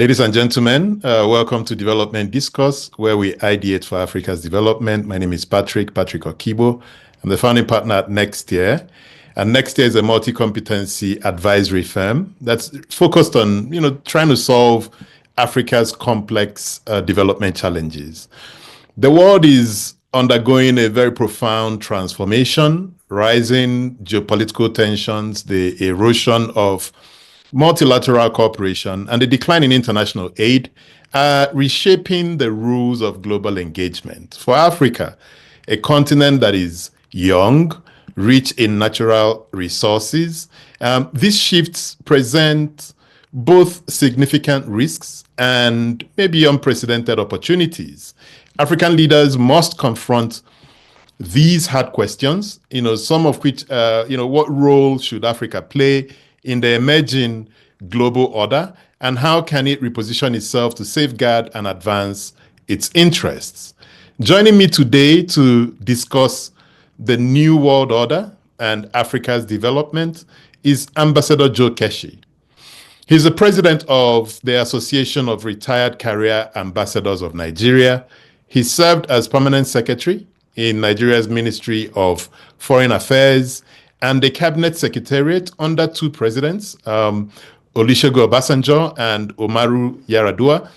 Ladies and gentlemen, welcome to Development Discourse, where we ideate for Africa's development. My name is Patrick Okigbo. I'm the founding partner at Nextier. And Nextier is a multi-competency advisory firm that's focused on, trying to solve Africa's complex development challenges. The world is undergoing a very profound transformation, rising geopolitical tensions, the erosion of multilateral cooperation, and the decline in international aid are reshaping the rules of global engagement. For Africa, a continent that is young, rich in natural resources, these shifts present both significant risks and maybe unprecedented opportunities. African leaders must confront these hard questions, some of which, what role should Africa play in the emerging global order, and how can it reposition itself to safeguard and advance its interests? Joining me today to discuss the new world order and Africa's development is Ambassador Joe Keshi. He's the president of the Association of Retired Career Ambassadors of Nigeria. He served as permanent secretary in Nigeria's Ministry of Foreign Affairs and the Cabinet Secretariat under two presidents, Olusegun Obasanjo and Umaru Yar'Adua.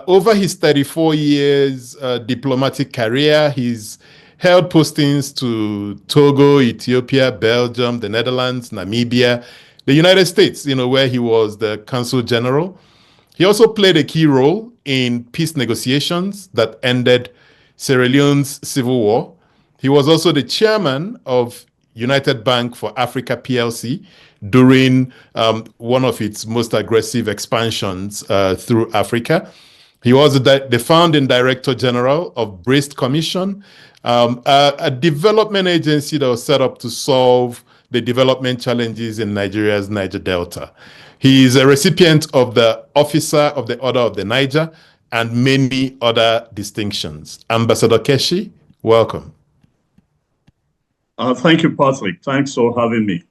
Over his 34 years diplomatic career, he's held postings to Togo, Ethiopia, Belgium, the Netherlands, Namibia, the United States, where he was the Consul General. He also played a key role in peace negotiations that ended Sierra Leone's civil war. He was also the chairman of United Bank for Africa PLC during one of its most aggressive expansions through Africa. He was the founding director general of Brest Commission, a development agency that was set up to solve the development challenges in Nigeria's Niger Delta. He is a recipient of the Officer of the Order of the Niger and many other distinctions. Ambassador Keshi, welcome. Thank you, Patrick. Thanks for having me.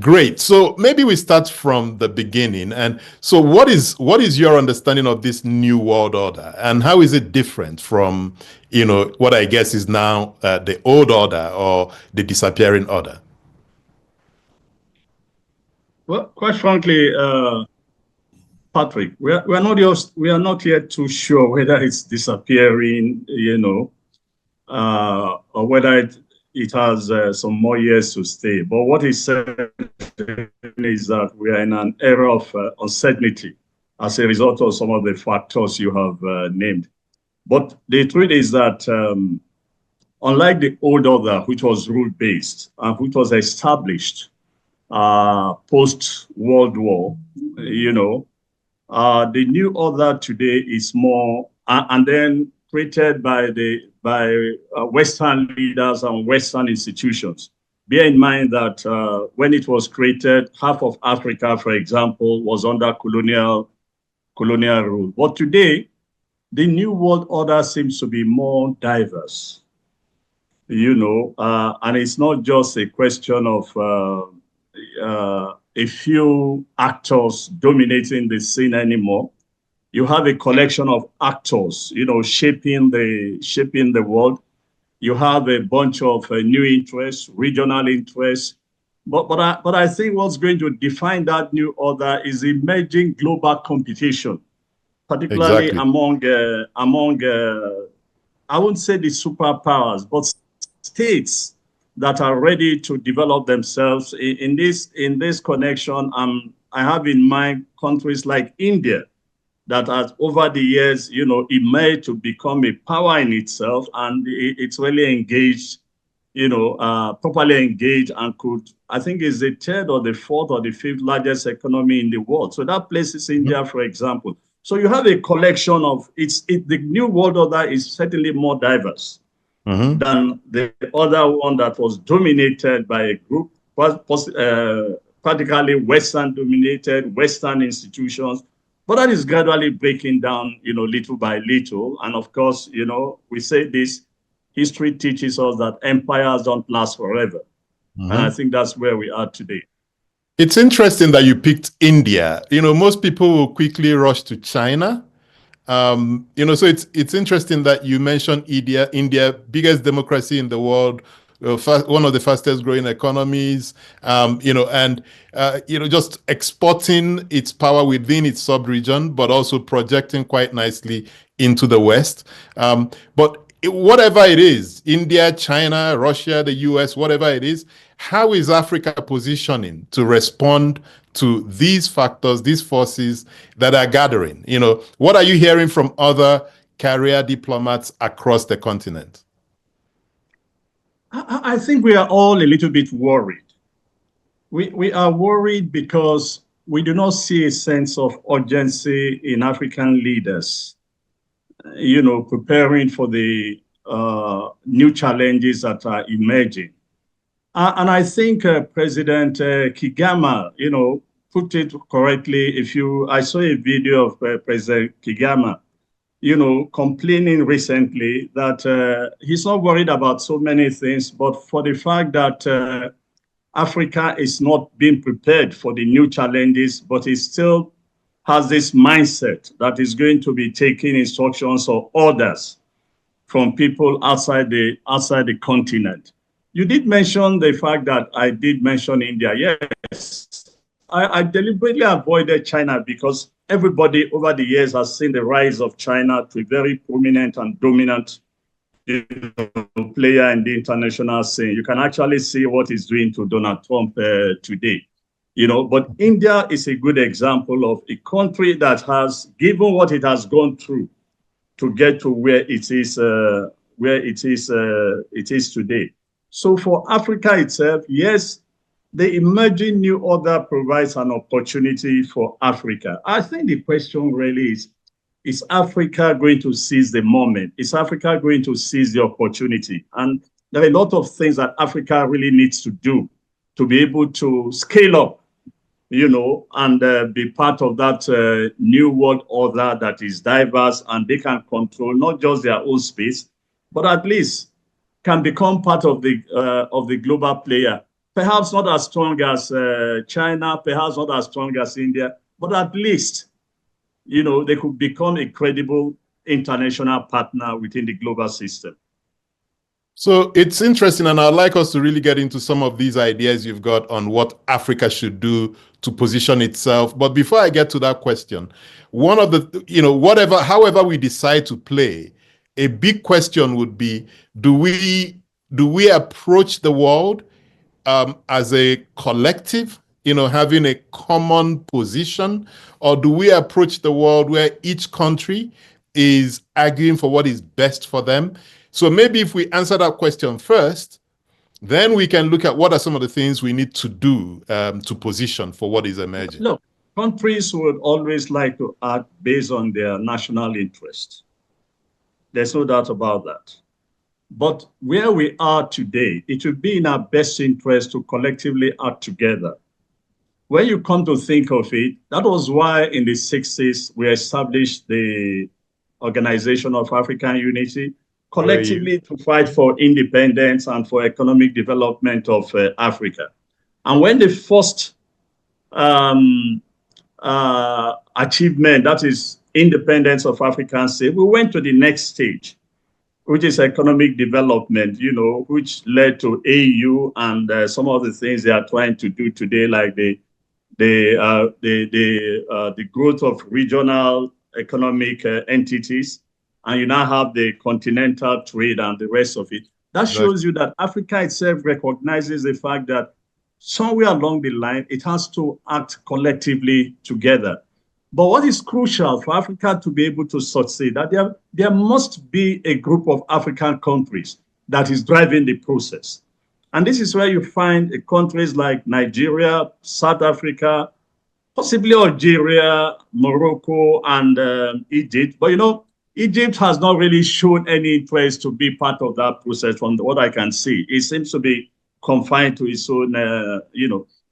Great. So maybe we start from the beginning. And so what is your understanding of this new world order, and how is it different from, what I guess is now the old order or the disappearing order? Well, quite frankly, Patrick, we are not yet too sure whether it's disappearing, or whether it has some more years to stay. But what is certain is that we are in an era of uncertainty as a result of some of the factors you have named. But the truth is that unlike the old order, which was rule-based and which was established post-World War, the new order today is more, and then created by Western leaders and Western institutions. Bear in mind that when it was created, half of Africa, for example, was under colonial rule. But today, the new world order seems to be more diverse, and it's not just a question of a few actors dominating the scene anymore. You have a collection of actors, shaping the world. You have a bunch of new interests, regional interests. But I think what's going to define that new order is emerging global competition, particularly among I wouldn't say the superpowers, but states that are ready to develop themselves. In this connection, I have in mind countries like India, that has over the years, emerged to become a power in itself, and it's really engaged, properly engaged, and I think is the third or the fourth or the fifth largest economy in the world. So that places India, for example. So you have a collection of, the new world order is certainly more diverse than the other one that was dominated by a group, practically Western dominated, Western institutions. But that is gradually breaking down, little by little. And of course, we say this, history teaches us that empires don't last forever. And I think that's where we are today. It's interesting that you picked India. Most people will quickly rush to China. So it's interesting that you mentioned India, biggest democracy in the world, one of the fastest growing economies, just exporting its power within its sub-region, but also projecting quite nicely into the West. Whatever it is, India, China, Russia, the US, whatever it is, how is Africa positioning to respond to these factors, these forces that are gathering? What are you hearing from other career diplomats across the continent? I think we are all a little bit worried. We are worried because we do not see a sense of urgency in African leaders, preparing for the new challenges that are emerging. And I think President Kagame, put it correctly. I saw a video of President Kagame, complaining recently that he's not worried about so many things, but for the fact that Africa is not being prepared for the new challenges, but he still has this mindset that is going to be taking instructions or orders from people outside the continent. You did mention the fact that I did mention India. Yes, I deliberately avoided China because everybody over the years has seen the rise of China to a very prominent and dominant player in the international scene. You can actually see what he's doing to Donald Trump today. But India is a good example of a country that has, given what it has gone through to get to where it is today. So for Africa itself, yes, the emerging new order provides an opportunity for Africa. I think the question really is Africa going to seize the moment? Is Africa going to seize the opportunity? And there are a lot of things that Africa really needs to do to be able to scale up, and be part of that new world order that is diverse, and they can control not just their own space, but at least can become part of the global player. Perhaps not as strong as China, perhaps not as strong as India, but at least, they could become a credible international partner within the global system. So it's interesting, and I'd like us to really get into some of these ideas you've got on what Africa should do to position itself. But before I get to that question, one of the, however we decide to play, a big question would be, do we approach the world as a collective, having a common position, or do we approach the world where each country is arguing for what is best for them? So maybe if we answer that question first, then we can look at what are some of the things we need to do to position for what is emerging. Look, countries would always like to act based on their national interest. There's no doubt about that. But where we are today, it would be in our best interest to collectively act together. When you come to think of it, that was why in the 60s we established the Organization of African Unity, collectively to fight for independence and for economic development of Africa. And when the first achievement, that is independence of African state, we went to the next stage, which is economic development, which led to AU and some of the things they are trying to do today, like the growth of regional economic entities. And you now have the continental trade and the rest of it. That shows you that Africa itself recognizes the fact that somewhere along the line, it has to act collectively together. But what is crucial for Africa to be able to succeed, that there must be a group of African countries that is driving the process. And this is where you find countries like Nigeria, South Africa, possibly Algeria, Morocco, and Egypt. But Egypt has not really shown any interest to be part of that process from what I can see. It seems to be confined to its own,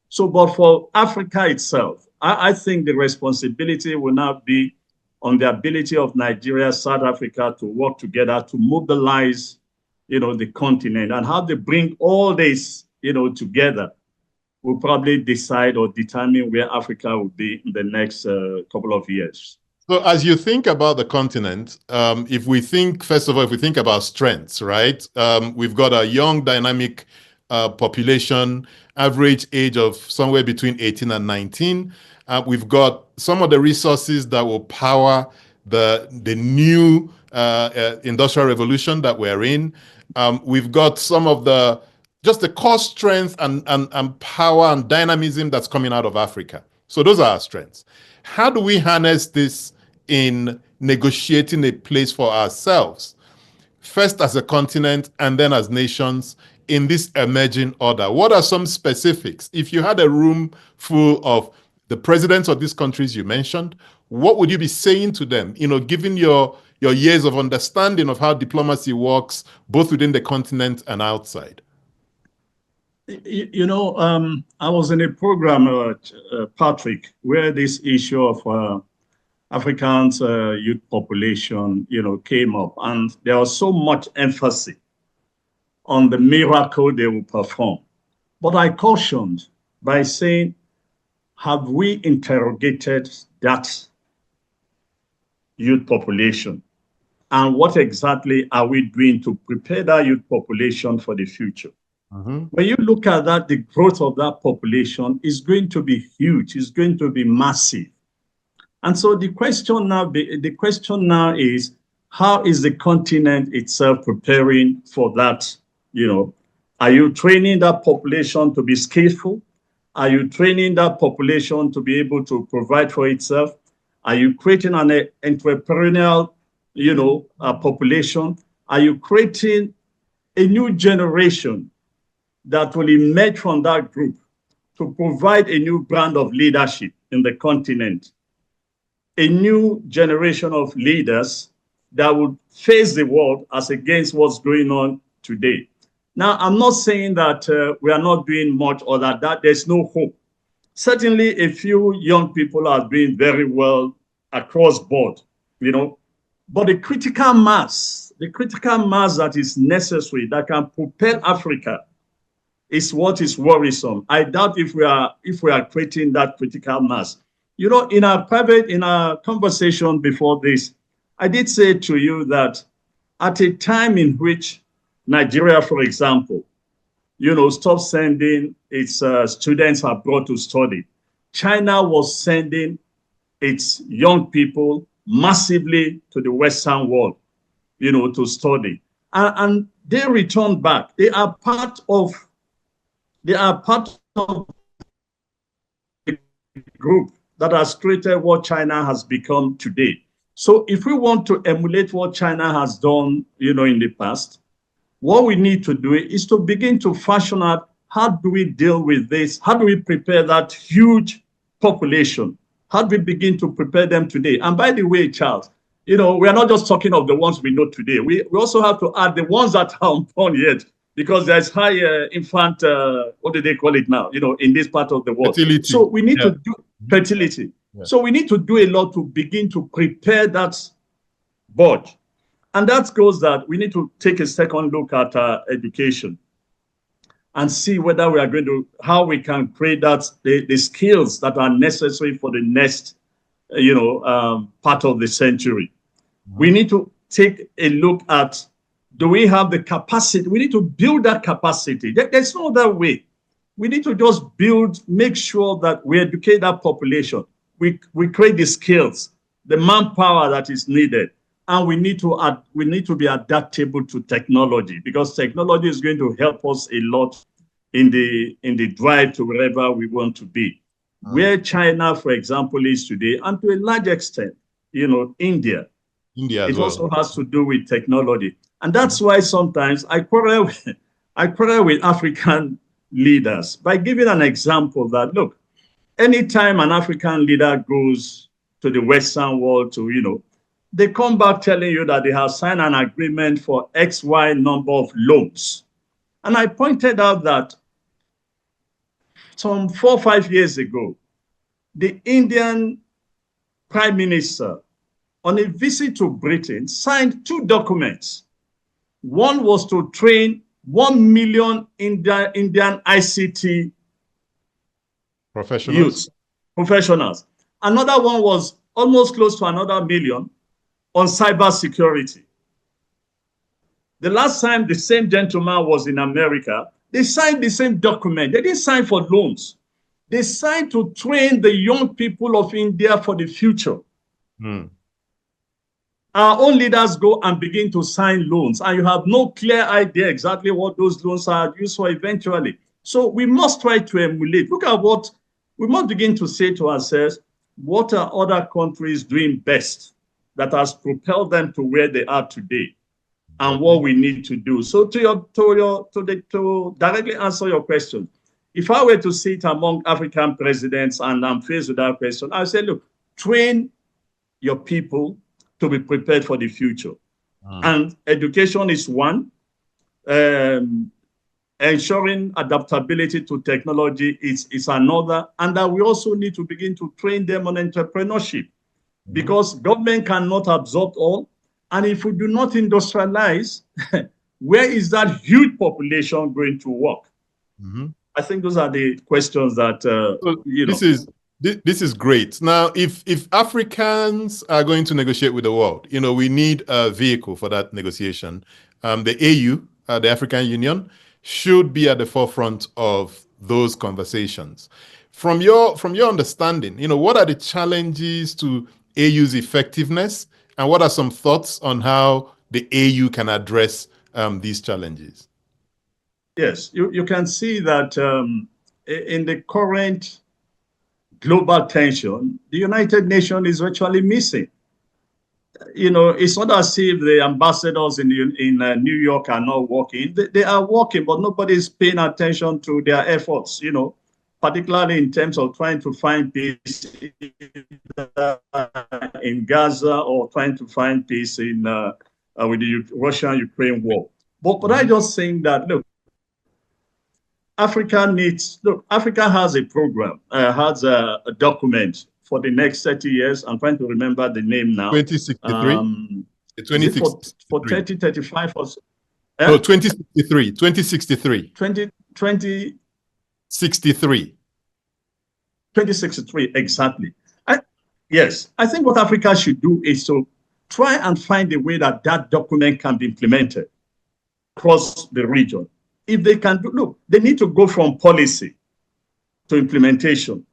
So, but for Africa itself, I think the responsibility will now be on the ability of Nigeria, South Africa to work together to mobilize, the continent, and how they bring all this, together will probably decide or determine where Africa will be in the next couple of years. So as you think about the continent, if we think, first of all, if we think about strengths, right? We've got a young, dynamic population, average age of somewhere between 18 and 19. We've got some of the resources that will power the new industrial revolution that we're in. We've got some of just the core strength and power and dynamism that's coming out of Africa. So those are our strengths. How do we harness this in negotiating a place for ourselves, first as a continent and then as nations in this emerging order? What are some specifics? If you had a room full of the presidents of these countries you mentioned, what would you be saying to them, given your years of understanding of how diplomacy works, both within the continent and outside? I was in a program, Patrick, where this issue of Africans' youth population, came up, and there was so much emphasis on the miracle they will perform. But I cautioned by saying, have we interrogated that youth population? And what exactly are we doing to prepare that youth population for the future? When you look at that, the growth of that population is going to be huge. It's going to be massive. And so the question now is, how is the continent itself preparing for that? Are you training that population to be skillful? Are you training that population to be able to provide for itself? Are you creating an entrepreneurial, population? Are you creating a new generation that will emerge from that group to provide a new brand of leadership in the continent? A new generation of leaders that would face the world as against what's going on today. Now, I'm not saying that we are not doing much or that there's no hope. Certainly, a few young people are doing very well across board, but the critical mass that is necessary, that can propel Africa, is what is worrisome. I doubt if we are creating that critical mass. In our conversation before this, I did say to you that at a time in which Nigeria, for example, stopped sending its students abroad to study, China was sending its young people massively to the Western world, to study. And they returned back. They are part of the group that has created what China has become today. So if we want to emulate what China has done, in the past, what we need to do is to begin to fashion out, how do we deal with this? How do we prepare that huge population? How do we begin to prepare them today? And by the way, Charles, we are not just talking of the ones we know today. We also have to add the ones that are unborn yet, because there's high infant, what do they call it now, in this part of the world. Fertility. So we need to do fertility. Yeah. So we need to do a lot to begin to prepare that board. And that goes that we need to take a second look at education and see whether we are going to, how we can create the skills that are necessary for the next, part of the century. We need to take a look at, do we have the capacity? We need to build that capacity. There's no other way. We need to just make sure that we educate that population. We create the skills, the manpower that is needed. And we need to be adaptable to technology, because technology is going to help us a lot in the drive to wherever we want to be. Where China, for example, is today, and to a large extent, India. It also has to do with technology. And that's why sometimes I quarrel with African leaders by giving an example that, look, anytime an African leader goes to the Western world they come back telling you that they have signed an agreement for XY number of loans. And I pointed out that some 4 or 5 years ago, the Indian Prime Minister, on a visit to Britain, signed 2 documents. One was to train 1 million Indian ICT Professionals. youths, professionals. Another one was almost close to another million on cybersecurity. The last time the same gentleman was in America, they signed the same document. They didn't sign for loans. They signed to train the young people of India for the future. Mm. Our own leaders go and begin to sign loans, and you have no clear idea exactly what those loans are used for eventually. So we must try to emulate. Look at what we must begin to say to ourselves, what are other countries doing best that has propelled them to where they are today, and what we need to do. So to directly answer your question, if I were to sit among African presidents and I'm faced with that question, I say, look, train your people to be prepared for the future. And education is one. Ensuring adaptability to technology is another. And that we also need to begin to train them on entrepreneurship, because government cannot absorb all. And if we do not industrialize, where is that huge population going to work? I think those are the questions that, This is great. Now, if Africans are going to negotiate with the world, we need a vehicle for that negotiation. The AU, the African Union, should be at the forefront of those conversations. From your understanding, what are the challenges to AU's effectiveness, and what are some thoughts on how the AU can address these challenges? Yes, you can see that in the current global tension, the United Nations is virtually missing. It's not as if the ambassadors in New York are not working. They are working, but nobody's paying attention to their efforts, particularly in terms of trying to find peace in Gaza, or trying to find peace in with the Russia-Ukraine war. But I'm just saying that, look, Africa has a program, has a document for the next 30 years. I'm trying to remember the name now. 2063? For 30, 35 or so. No, 2063. 2063. 2063, exactly. Yes, I think what Africa should do is to try and find a way that document can be implemented across the region. If they can look, they need to go from policy to implementation.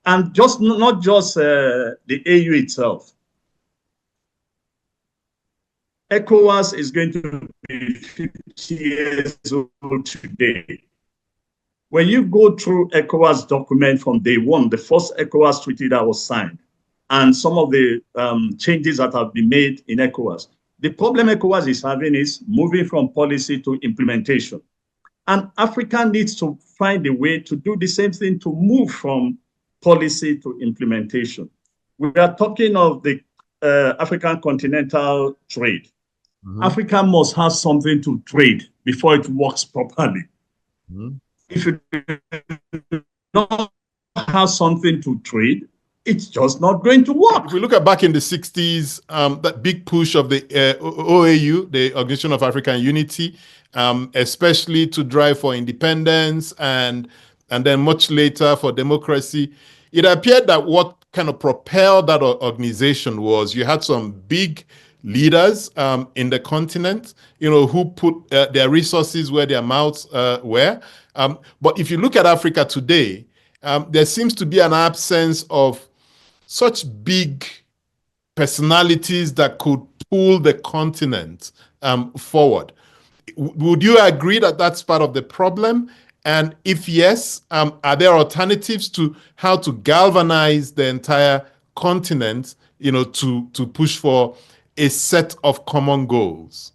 And not just the AU itself. ECOWAS is going to be 50 years old today. When you go through ECOWAS document from day one, the first ECOWAS treaty that was signed, and some of the changes that have been made in ECOWAS, the problem ECOWAS is having is moving from policy to implementation. And Africa needs to find a way to do the same thing, to move from policy to implementation. We are talking of the African continental trade. Africa must have something to trade before it works properly. If you don't have something to trade, it's just not going to work. If we look at back in the 60s, that big push of the OAU, the Organization of African Unity, especially to drive for independence and then much later for democracy, it appeared that what kind of propelled that organization was you had some big leaders in the continent, who put their resources where their mouths were. But if you look at Africa today, there seems to be an absence of such big personalities that could pull the continent forward. Would you agree that that's part of the problem? And if yes, are there alternatives to how to galvanize the entire continent, to push for a set of common goals?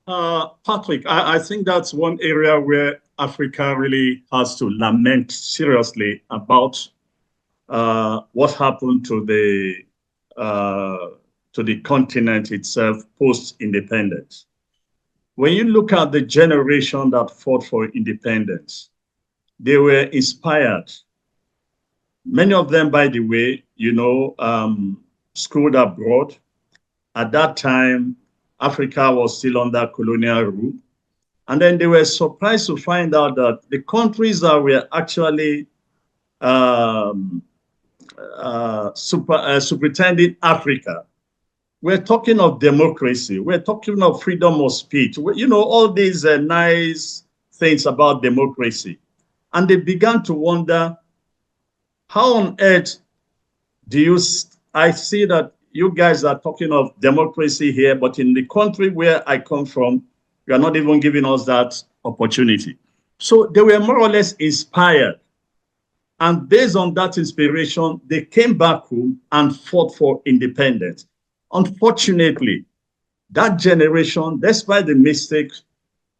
Patrick, I think that's one area where Africa really has to lament seriously about what happened to the continent itself post-independence. When you look at the generation that fought for independence, they were inspired. Many of them, by the way, schooled abroad. At that time, Africa was still under colonial rule. And then they were surprised to find out that the countries that were actually superintending Africa, we're talking of democracy, we're talking of freedom of speech, you know, all these nice things about democracy. And they began to wonder, how on earth I see that you guys are talking of democracy here, but in the country where I come from, you are not even giving us that opportunity. So they were more or less inspired. And based on that inspiration, they came back home and fought for independence. Unfortunately, that generation, despite the mistakes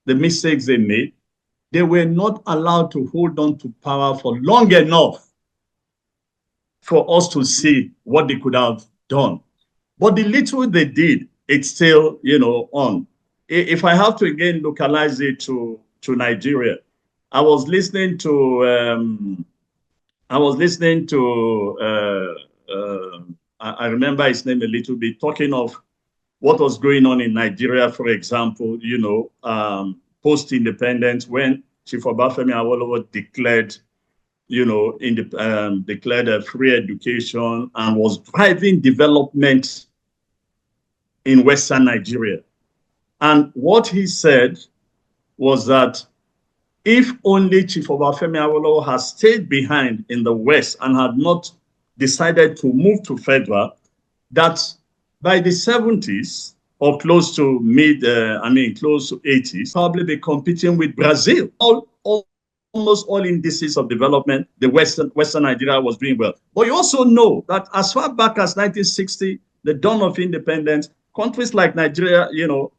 they made, they were not allowed to hold on to power for long enough for us to see what they could have done. But the little they did, it's still, you know, on. If I have to again localize it to Nigeria, I was listening to I remember his name a little bit, talking of what was going on in Nigeria, for example, you know, post-independence, when Chief Obafemi Awolowo declared, you know, declared a free education and was driving development in Western Nigeria. And what he said was that if only Chief Obafemi Awolowo had stayed behind in the West and had not decided to move to federal, that by the 70s or close to close to 80s, probably be competing with Brazil. Almost all indices of development, the Western Nigeria was doing well. But you also know that as far back as 1960, the dawn of independence, countries like Nigeria, you know,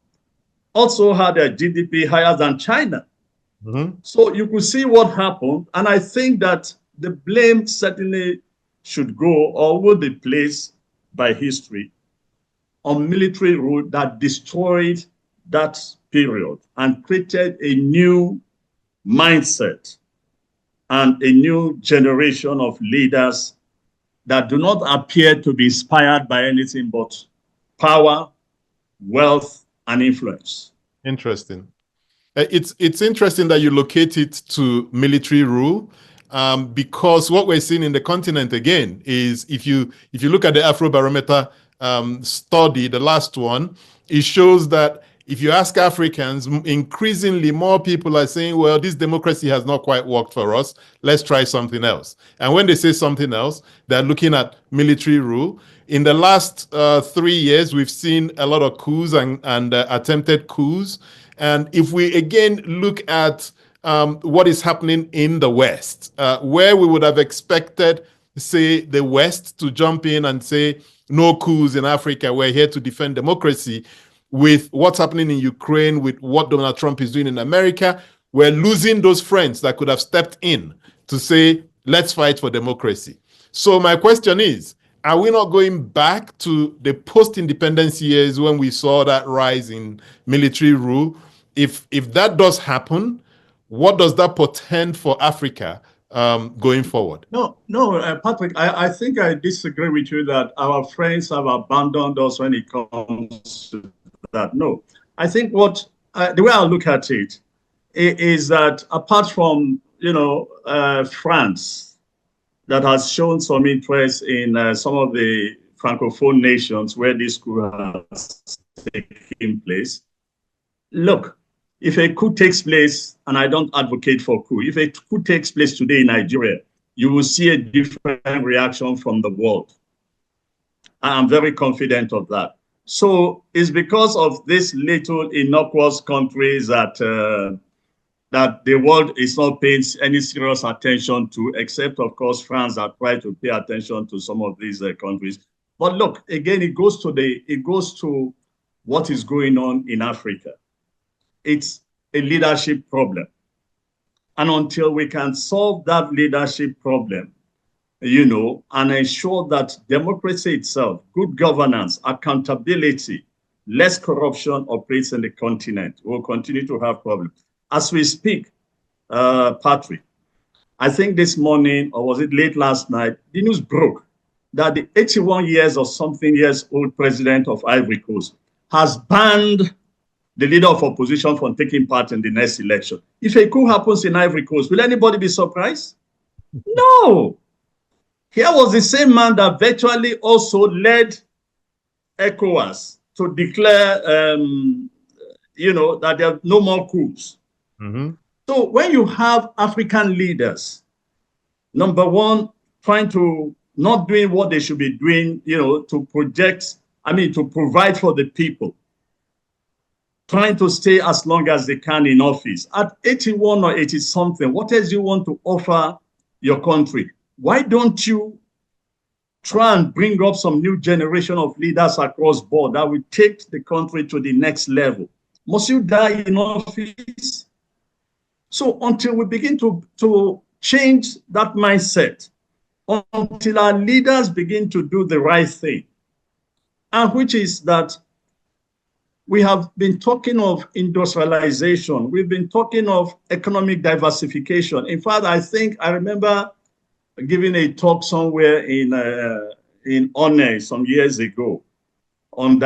also had a GDP higher than China. Mm-hmm. So you could see what happened. And I think that the blame certainly should go or will be placed by history on military rule that destroyed that period and created a new mindset and a new generation of leaders that do not appear to be inspired by anything but power, wealth, and influence. Interesting. It's interesting that you locate it to military rule, because what we're seeing in the continent again is if you look at the Afrobarometer study, the last one, it shows that if you ask Africans, increasingly more people are saying, well, this democracy has not quite worked for us. Let's try something else. And when they say something else, they're looking at military rule. In the last 3 years, we've seen a lot of coups and attempted coups. And if we again look at what is happening in the West, where we would have expected, say, the West to jump in and say, no coups in Africa, we're here to defend democracy. With what's happening in Ukraine, with what Donald Trump is doing in America, we're losing those friends that could have stepped in to say, let's fight for democracy. So my question is, are we not going back to the post-independence years when we saw that rise in military rule? If that does happen, what does that portend for Africa going forward? No, Patrick, I think I disagree with you that our friends have abandoned us when it comes to that. No, I think the way I look at it is that apart from, you know, France, that has shown some interest in some of the Francophone nations where this coup has taken place. Look, if a coup takes place, and I don't advocate for coup, if a coup takes place today in Nigeria, you will see a different reaction from the world. I'm very confident of that. So it's because of these little innocuous countries that that the world is not paying any serious attention to, except, of course, France that try to pay attention to some of these countries. But look, again, it goes to what is going on in Africa. It's a leadership problem. And until we can solve that leadership problem, you know, and ensure that democracy itself, good governance, accountability, less corruption operates in the continent, we'll continue to have problems. As we speak, Patrick, I think this morning, or was it late last night, the news broke that the 81 years or something years old president of Ivory Coast has banned the leader of opposition from taking part in the next election. If a coup happens in Ivory Coast, will anybody be surprised? No. Here was the same man that virtually also led ECOWAS to declare, that there are no more coups. Mm-hmm. So when you have African leaders, number one, trying to not doing what they should be doing, to provide for the people, trying to stay as long as they can in office. At 81 or 80 something, what else do you want to offer your country? Why don't you try and bring up some new generation of leaders across board that will take the country to the next level? Must you die in office? So until we begin to change that mindset, until our leaders begin to do the right thing, and which is that we have been talking of industrialization, we've been talking of economic diversification. In fact, I remember giving a talk somewhere in One some years ago on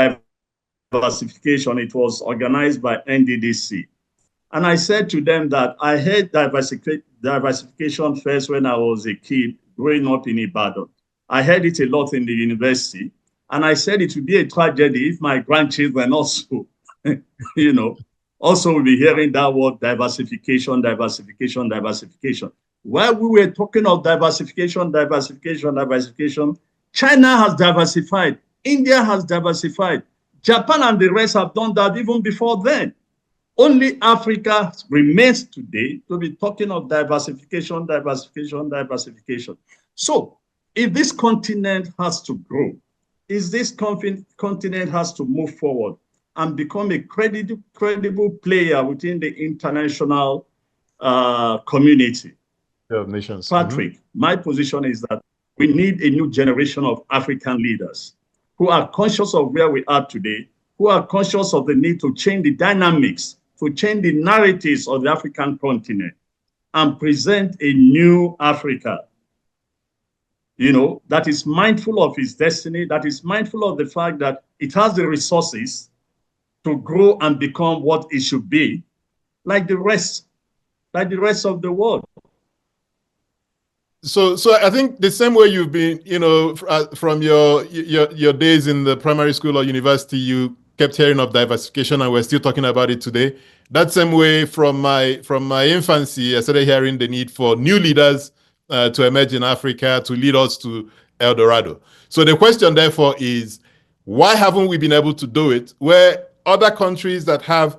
diversification. It was organized by NDDC. And I said to them that I heard diversification first when I was a kid growing up in Ibadan. I heard it a lot in the university. And I said it would be a tragedy if my grandchildren also, also will be hearing that word diversification. While we were talking of diversification, China has diversified. India has diversified. Japan and the rest have done that even before then. Only Africa remains today to be talking of diversification. So if this continent has to grow, if this continent has to move forward and become a credible player within the international community, nations. Patrick, my position is that we need a new generation of African leaders who are conscious of where we are today, who are conscious of the need to change the dynamics, to change the narratives of the African continent and present a new Africa, that is mindful of its destiny, that is mindful of the fact that it has the resources to grow and become what it should be, like the rest of the world. So I think the same way you've been, from your days in the primary school or university, you kept hearing of diversification, and we're still talking about it today. That same way, from my infancy, I started hearing the need for new leaders to emerge in Africa to lead us to El Dorado. So the question, therefore, is why haven't we been able to do it where other countries that have,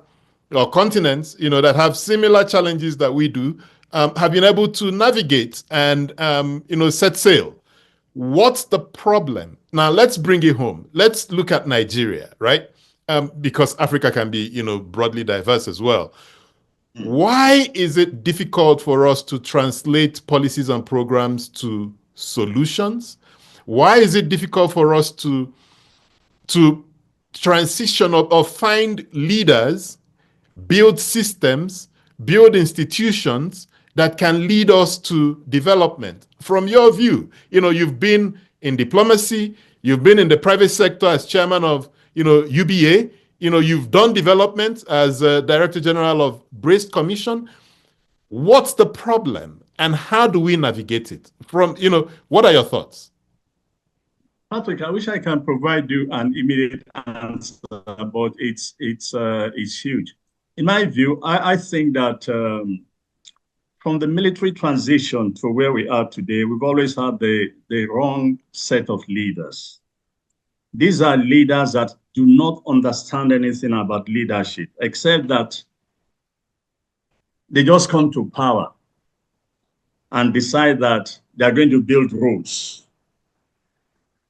or continents, that have similar challenges that we do, have been able to navigate and, set sail? What's the problem? Now, let's bring it home. Let's look at Nigeria, right? Because Africa can be, broadly diverse as well. Why is it difficult for us to translate policies and programs to solutions? Why is it difficult for us to transition or find leaders, build systems, build institutions that can lead us to development? From your view, you've been in diplomacy, you've been in the private sector as chairman of, UBA, you've done development as Director General of Braced Commission. What's the problem and how do we navigate it? What are your thoughts? Patrick, I wish I can provide you an immediate answer, but it's huge. In my view, I think that from the military transition to where we are today, we've always had the wrong set of leaders. These are leaders that do not understand anything about leadership, except that they just come to power and decide that they're going to build roads.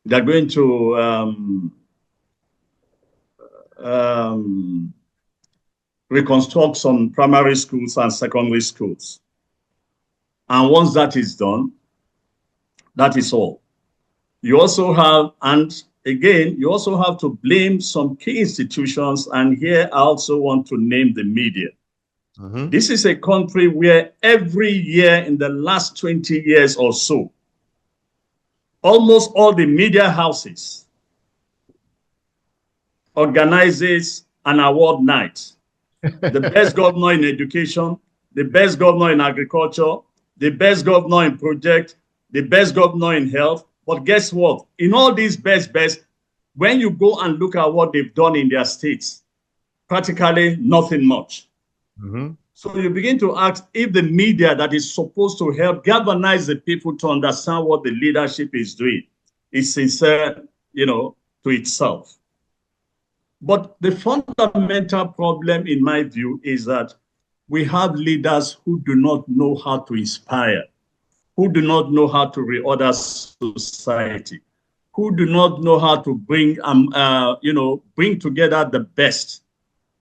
They're going to reconstruct some primary schools and secondary schools. And once that is done, that is all. You also have, and again, you also have to blame some key institutions. And here I also want to name the media. Mm-hmm. This is a country where every year in the last 20 years or so, almost all the media houses organizes an award night. The best governor in education, the best governor in agriculture, the best governor in project, the best governor in health. But guess what? In all these best, when you go and look at what they've done in their states, practically nothing much. Mm-hmm. So you begin to ask if the media that is supposed to help galvanize the people to understand what the leadership is doing is sincere, to itself. But the fundamental problem, in my view, is that we have leaders who do not know how to inspire, who do not know how to reorder society, who do not know how to bring together the best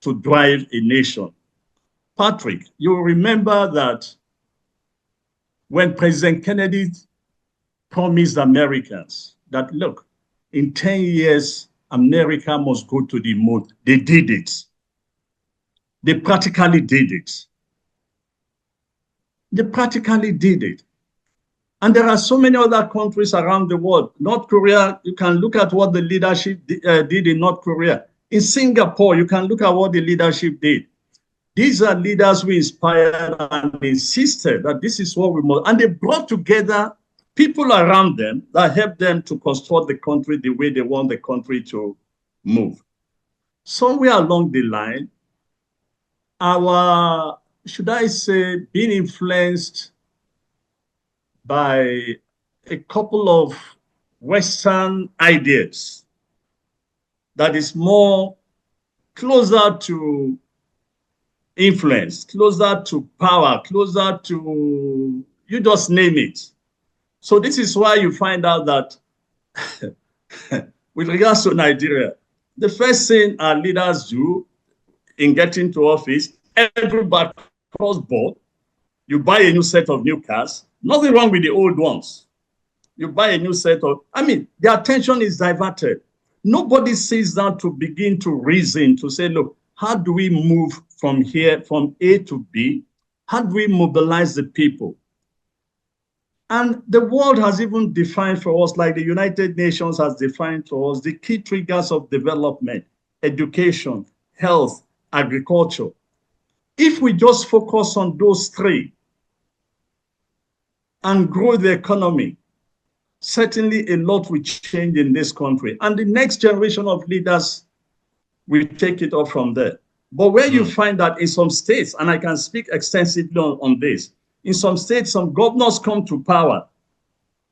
to drive a nation. Patrick, you remember that when President Kennedy promised Americans that, look, in 10 years, America must go to the moon. They did it. They practically did it. They practically did it. And there are so many other countries around the world. North Korea, you can look at what the leadership did in North Korea. In Singapore, you can look at what the leadership did. These are leaders who inspired and insisted that this is what we must. And they brought together people around them that helped them to construct the country the way they want the country to move. Somewhere along the line, our, should I say, being influenced by a couple of Western ideas that is more closer to influence, closer to power, closer to, you just name it. So this is why you find out that with regards to Nigeria, the first thing our leaders do in getting to office, everybody cross board, you buy a new set of new cars, nothing wrong with the old ones. You buy a new set of, the attention is diverted. Nobody sits down to begin to reason, to say, look, how do we move from here, from A to B? How do we mobilize the people? And the world has even defined for us, like the United Nations has defined for us, the key triggers of development: education, health, agriculture. If we just focus on those three and grow the economy, certainly a lot will change in this country. And the next generation of leaders will take it up from there. But where you find that in some states, and I can speak extensively on this, in some states, some governors come to power.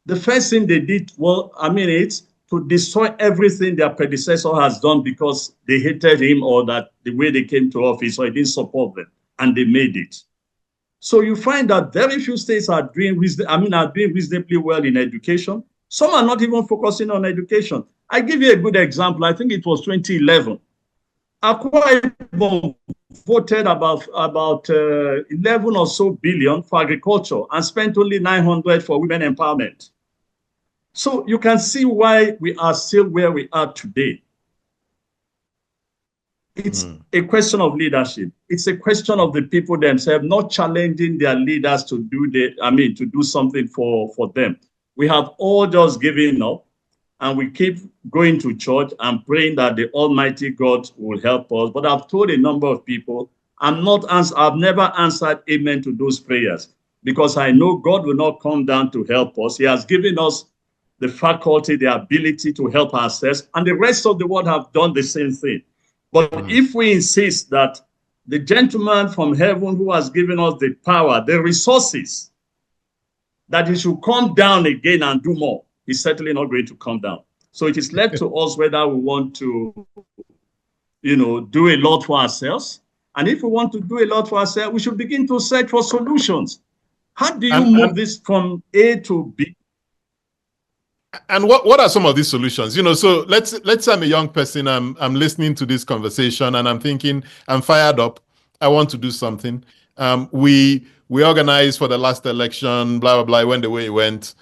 The first thing they did, it's to destroy everything their predecessor has done because they hated him or that the way they came to office, or he didn't support them, and they made it. So you find that very few states are doing reasonably well in education. Some are not even focusing on education. I give you a good example. I think it was 2011. Akwa Ibom voted about 11 or so billion for agriculture and spent only 900 for women empowerment. So you can see why we are still where we are today. It's a question of leadership. It's a question of the people themselves not challenging their leaders to do something for them. We have all just given up, and we keep going to church and praying that the Almighty God will help us. But I've told a number of people, I've never answered amen to those prayers, because I know God will not come down to help us. He has given us the faculty, the ability to help ourselves, and the rest of the world have done the same thing. But if we insist that the gentleman from heaven who has given us the power, the resources, that he should come down again and do more, he's certainly not going to come down. So it is left to us whether we want to, do a lot for ourselves. And if we want to do a lot for ourselves, we should begin to search for solutions. How do you move this from A to B? And what are some of these solutions? So let's say I'm a young person, I'm listening to this conversation and I'm thinking, I'm fired up, I want to do something. We organized for the last election, blah, blah, blah, went the way it went,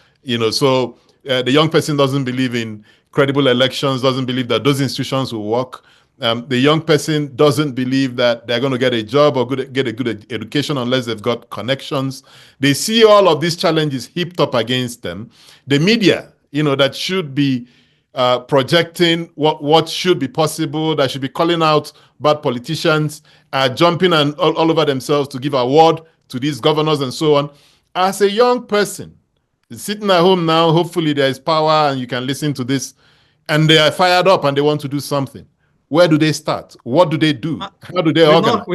so the young person doesn't believe in credible elections, doesn't believe that those institutions will work. The young person doesn't believe that they're going to get a job or get a good education unless they've got connections. They see all of these challenges heaped up against them. The media, that should be projecting what should be possible, that should be calling out bad politicians, jumping and all over themselves to give award to these governors and so on. As a young person, sitting at home now, hopefully there is power and you can listen to this, and they are fired up and they want to do something. Where do they start? What do they do? How do they organize?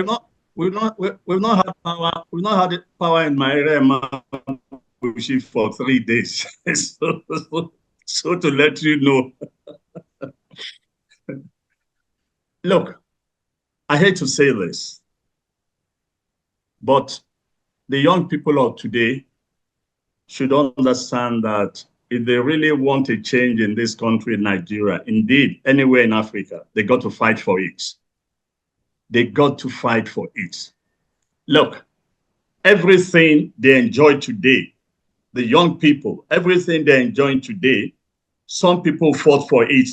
We've not had power. We've not had power in my area for 3 days. So to let you know. Look, I hate to say this, but the young people of today should understand that if they really want a change in this country, Nigeria, indeed, anywhere in Africa, they got to fight for it. They got to fight for it. Look, everything they enjoy today, the young people, everything they're enjoying today, some people fought for it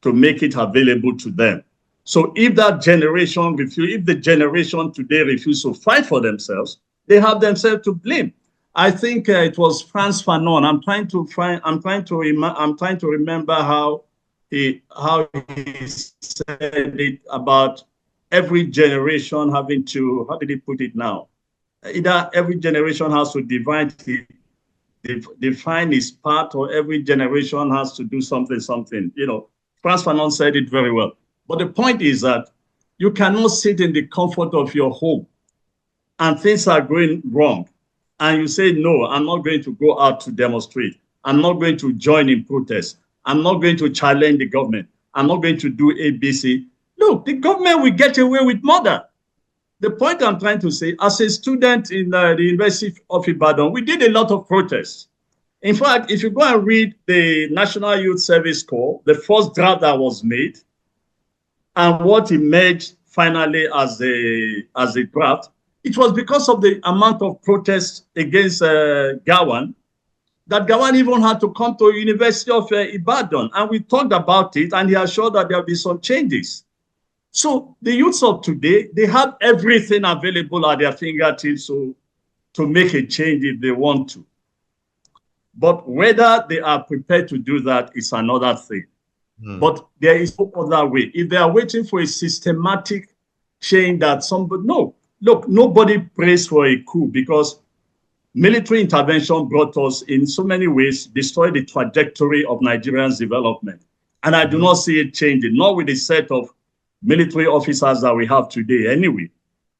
to make it available to them. So if that generation if the generation today refuse to fight for themselves, they have themselves to blame. I think it was Frantz Fanon. I'm trying to remember how he said it about every generation having to, how did he put it now? Either every generation has to define its part, or every generation has to do something. You know, Frantz Fanon said it very well. But the point is that you cannot sit in the comfort of your home and things are going wrong, and you say, no, I'm not going to go out to demonstrate. I'm not going to join in protest. I'm not going to challenge the government. I'm not going to do ABC. Look, the government will get away with murder. The point I'm trying to say, as a student in the University of Ibadan, we did a lot of protests. In fact, if you go and read the National Youth Service Corps, the first draft that was made, and what emerged finally as a draft, it was because of the amount of protests against Gawan, that Gawan even had to come to University of Ibadan. And we talked about it, and he assured that there will be some changes. So the youths of today, they have everything available at their fingertips to make a change if they want to. But whether they are prepared to do that is another thing. But there is no other way. If they are waiting for a systematic change that somebody, no. Look, nobody prays for a coup, because military intervention brought us, in so many ways, destroyed the trajectory of Nigeria's development. And I do not see it changing, not with the set of military officers that we have today anyway.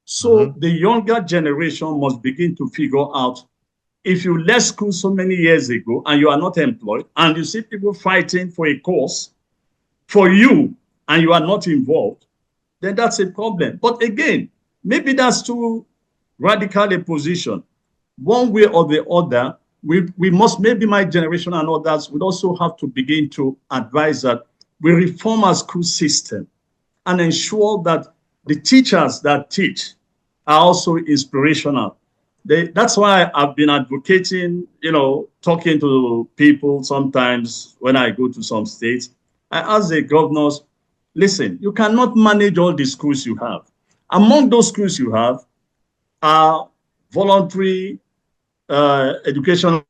So the younger generation must begin to figure out, if you left school so many years ago and you are not employed, and you see people fighting for a cause for you and you are not involved, then that's a problem. But again, maybe that's too radical a position. One way or the other, we must, maybe my generation and others would also have to begin to advise that we reform our school system and ensure that the teachers that teach are also inspirational. That's why I've been advocating, talking to people sometimes when I go to some states. I ask the governors, listen, you cannot manage all the schools you have. Among those schools you have are voluntary educational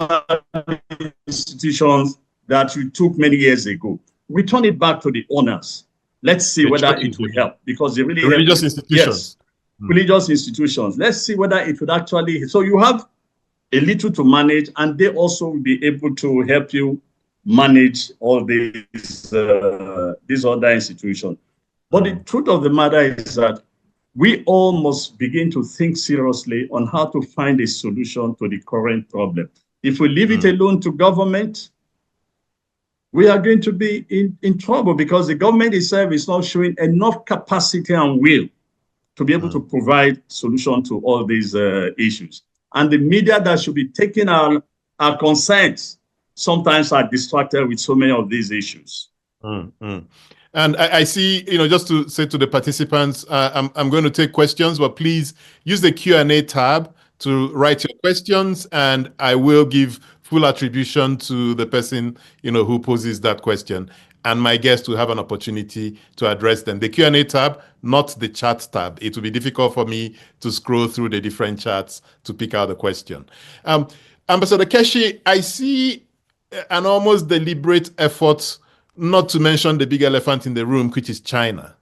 institutions that you took many years ago. Return it back to the owners. Let's see whether it will help, because they really religious institutions. Yes, religious institutions. Let's see whether it would actually. So you have a little to manage, and they also will be able to help you manage all these other institutions. But the truth of the matter is that we all must begin to think seriously on how to find a solution to the current problem. If we leave it alone to government, we are going to be in trouble, because the government itself is not showing enough capacity and will to be able to provide solution to all these issues. And the media that should be taking our concerns sometimes are distracted with so many of these issues. And I see, just to say to the participants, I'm going to take questions, but please use the Q&A tab to write your questions, and I will give full attribution to the person, who poses that question, and my guest will have an opportunity to address them. The Q&A tab, not the chat tab. It will be difficult for me to scroll through the different chats to pick out the question. Ambassador Keshi, I see an almost deliberate effort not to mention the big elephant in the room, which is China.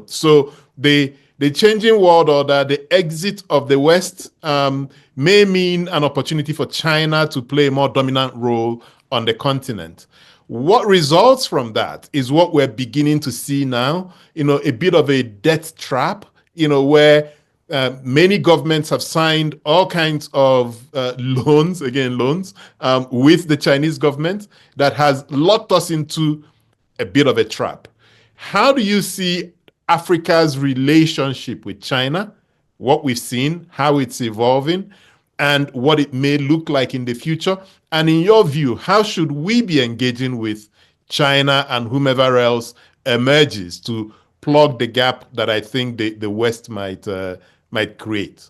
So the changing world order, the exit of the West, may mean an opportunity for China to play a more dominant role on the continent. What results from that is what we're beginning to see now, a bit of a debt trap, where many governments have signed all kinds of loans, with the Chinese government that has locked us into a bit of a trap. How do you see Africa's relationship with China, what we've seen, how it's evolving, and what it may look like in the future? And in your view, how should we be engaging with China and whomever else emerges to plug the gap that I think the West might create?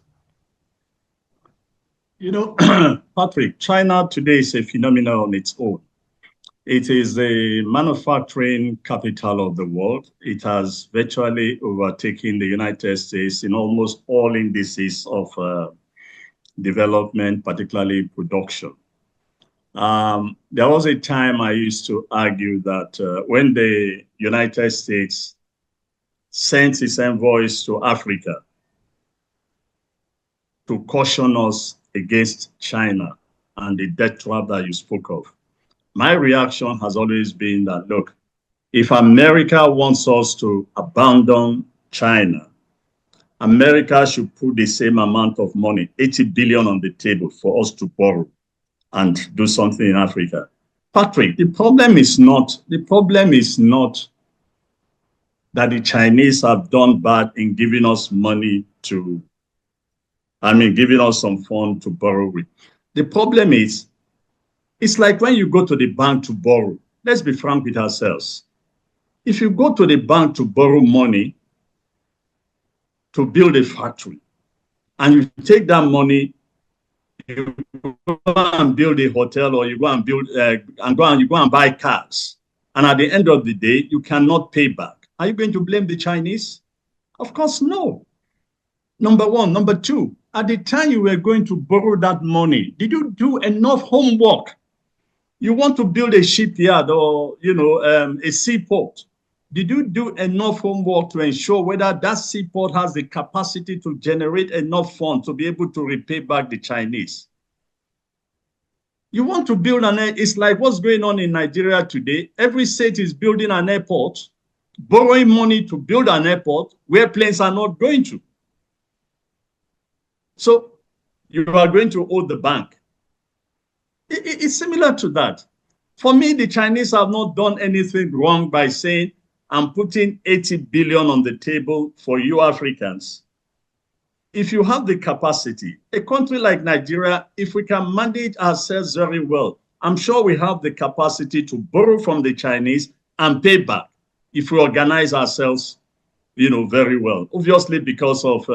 Patrick, China today is a phenomenon on its own. It is the manufacturing capital of the world. It has virtually overtaken the United States in almost all indices of development, particularly production. There was a time I used to argue that when the United States sent its envoys to Africa to caution us against China and the debt trap that you spoke of, my reaction has always been that, look, if America wants us to abandon China, America should put the same amount of money, 80 billion on the table for us to borrow and do something in Africa. Patrick, the problem is not that the Chinese have done bad in giving us money giving us some fund to borrow with. The problem is, it's like when you go to the bank to borrow. Let's be frank with ourselves. If you go to the bank to borrow money to build a factory, and you take that money, you go and build a hotel, or you go and build you go and buy cars, and at the end of the day, you cannot pay back. Are you going to blame the Chinese? Of course, no. Number one. Number two, at the time you were going to borrow that money, did you do enough homework? You want to build a shipyard or a seaport. Did you do enough homework to ensure whether that seaport has the capacity to generate enough funds to be able to repay back the Chinese? You want to build it's like what's going on in Nigeria today. Every state is building an airport, borrowing money to build an airport where planes are not going to. So you are going to owe the bank. It's similar to that. For me, the Chinese have not done anything wrong by saying, I'm putting 80 billion on the table for you Africans. If you have the capacity, a country like Nigeria, if we can manage ourselves very well, I'm sure we have the capacity to borrow from the Chinese and pay back if we organize ourselves, very well. Obviously, because of,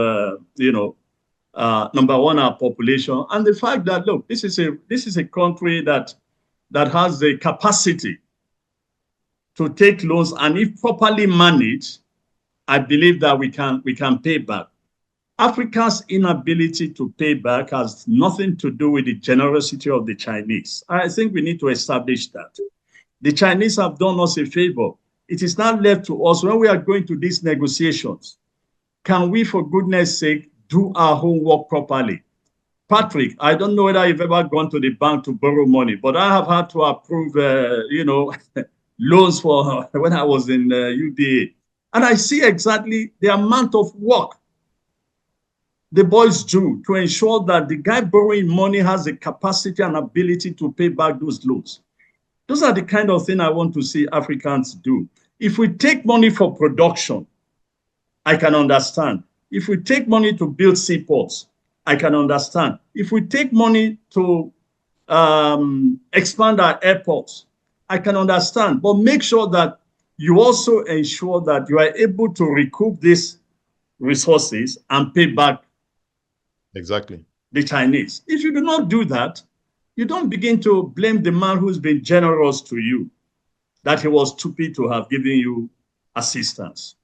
number one, our population, and the fact that, look, this is a country that has the capacity to take loans, and if properly managed, I believe that we can pay back. Africa's inability to pay back has nothing to do with the generosity of the Chinese. I think we need to establish that. The Chinese have done us a favor. It is now left to us when we are going to these negotiations. Can we, for goodness sake, do our homework properly? Patrick, I don't know whether you've ever gone to the bank to borrow money, but I have had to approve, loans for when I was in UBA. And I see exactly the amount of work the boys do to ensure that the guy borrowing money has the capacity and ability to pay back those loans. Those are the kind of thing I want to see Africans do. If we take money for production, I can understand. If we take money to build seaports, I can understand. If we take money to expand our airports, I can understand. But make sure that you also ensure that you are able to recoup these resources and pay back exactly the Chinese. If you do not do that, you don't begin to blame the man who's been generous to you, that he was stupid to have given you assistance.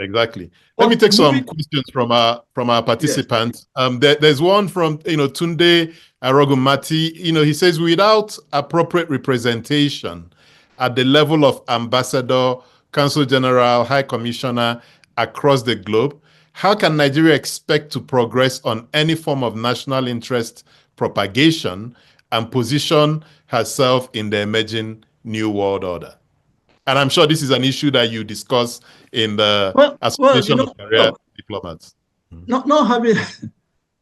Exactly. Let me But take some moving, questions from our yes. participants. There's one from Tunde Arogumati. He says without appropriate representation at the level of ambassador, consul general, high commissioner across the globe, how can Nigeria expect to progress on any form of national interest propagation and position herself in the emerging new world order? And I'm sure this is an issue that you discuss in the Well, Association of Career look, Diplomats. not having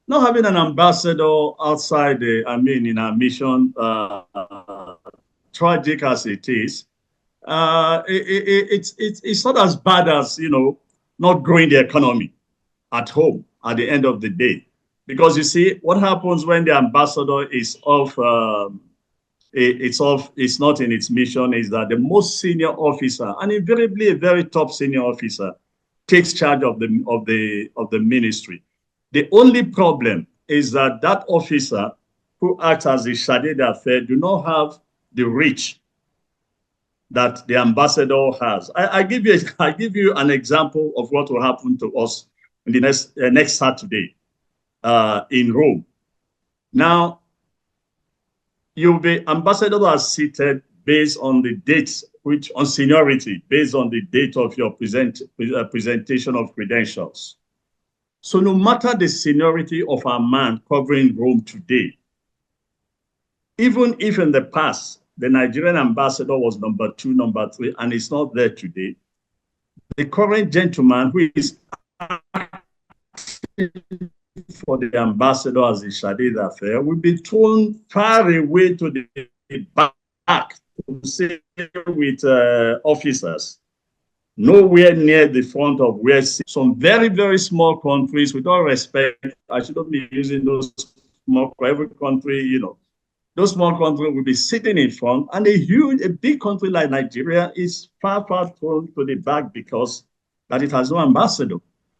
not having an ambassador outside in our mission, tragic as it is, it's not as bad as, not growing the economy at home at the end of the day. Because you see, what happens when the ambassador is off, it's not in its mission, is that the most senior officer, and invariably a very top senior officer, takes charge of the ministry. The only problem is that that officer who acts as the chargé d'affaires do not have the reach that the ambassador has. I give you an example of what will happen to us in the next Saturday in Rome. Now, ambassadors are seated based on the dates, which on seniority, based on the date of your presentation of credentials. So no matter the seniority of a man covering Rome today, even if in the past the Nigerian ambassador was number 2, number 3, and is not there today, the current gentleman who is for the ambassador as the chargé d'affaires will be thrown far away to the back to sit with officers, nowhere near the front of where some very, very small countries, with all respect, I shouldn't be using those small, for every country, those small countries will be sitting in front, and a big country like Nigeria is far, far thrown to the back because that it has no ambassador.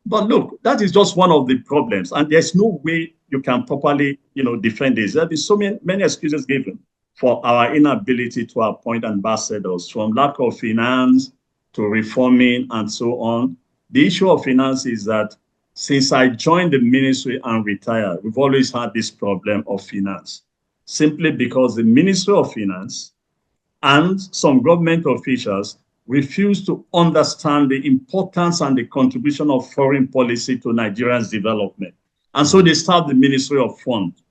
But look, that is just one of the problems, and there's no way you can properly, defend this. There'll be so many excuses given for our inability to appoint ambassadors, from lack of finance to reforming and so on. The issue of finance is that since I joined the ministry and retired, we've always had this problem of finance, simply because the Ministry of Finance and some government officials refuse to understand the importance and the contribution of foreign policy to Nigeria's development. And so they started the Ministry of Funds.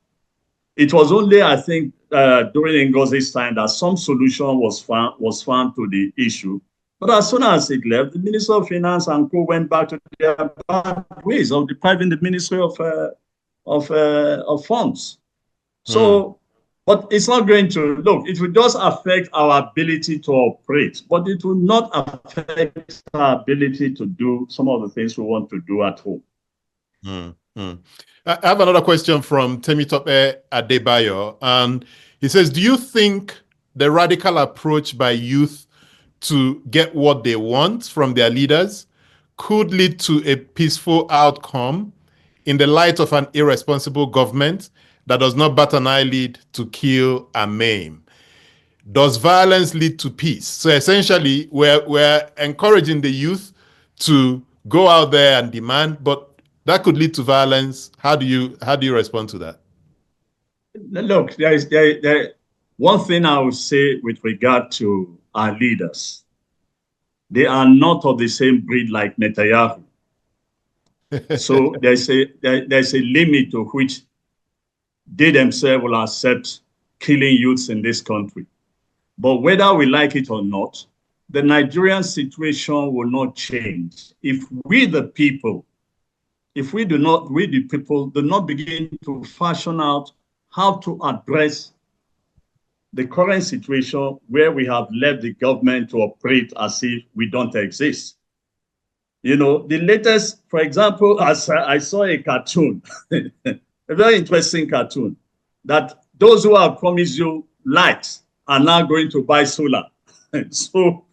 It was only, I think, during Ngozi's time that some solution was found to the issue. But as soon as it left, the Minister of Finance and co went back to their bad ways of depriving the Ministry of Funds. So, but it's not going to, look, it will just affect our ability to operate, but it will not affect our ability to do some of the things we want to do at home. I have another question from Temitope Adebayo, and he says, do you think the radical approach by youth to get what they want from their leaders could lead to a peaceful outcome in the light of an irresponsible government that does not bat an eyelid to kill and maim? Does violence lead to peace? So essentially, we're encouraging the youth to go out there and demand, but that could lead to violence. How do you respond to that? Look, there one thing I would say with regard to our leaders: they are not of the same breed like Netanyahu. So there's a limit to which they themselves will accept killing youths in this country. But whether we like it or not, the Nigerian situation will not change if we, the people, we the people do not begin to fashion out how to address the current situation where we have left the government to operate as if we don't exist. The latest, for example, I saw a cartoon, a very interesting cartoon, that those who have promised you lights are now going to buy solar. So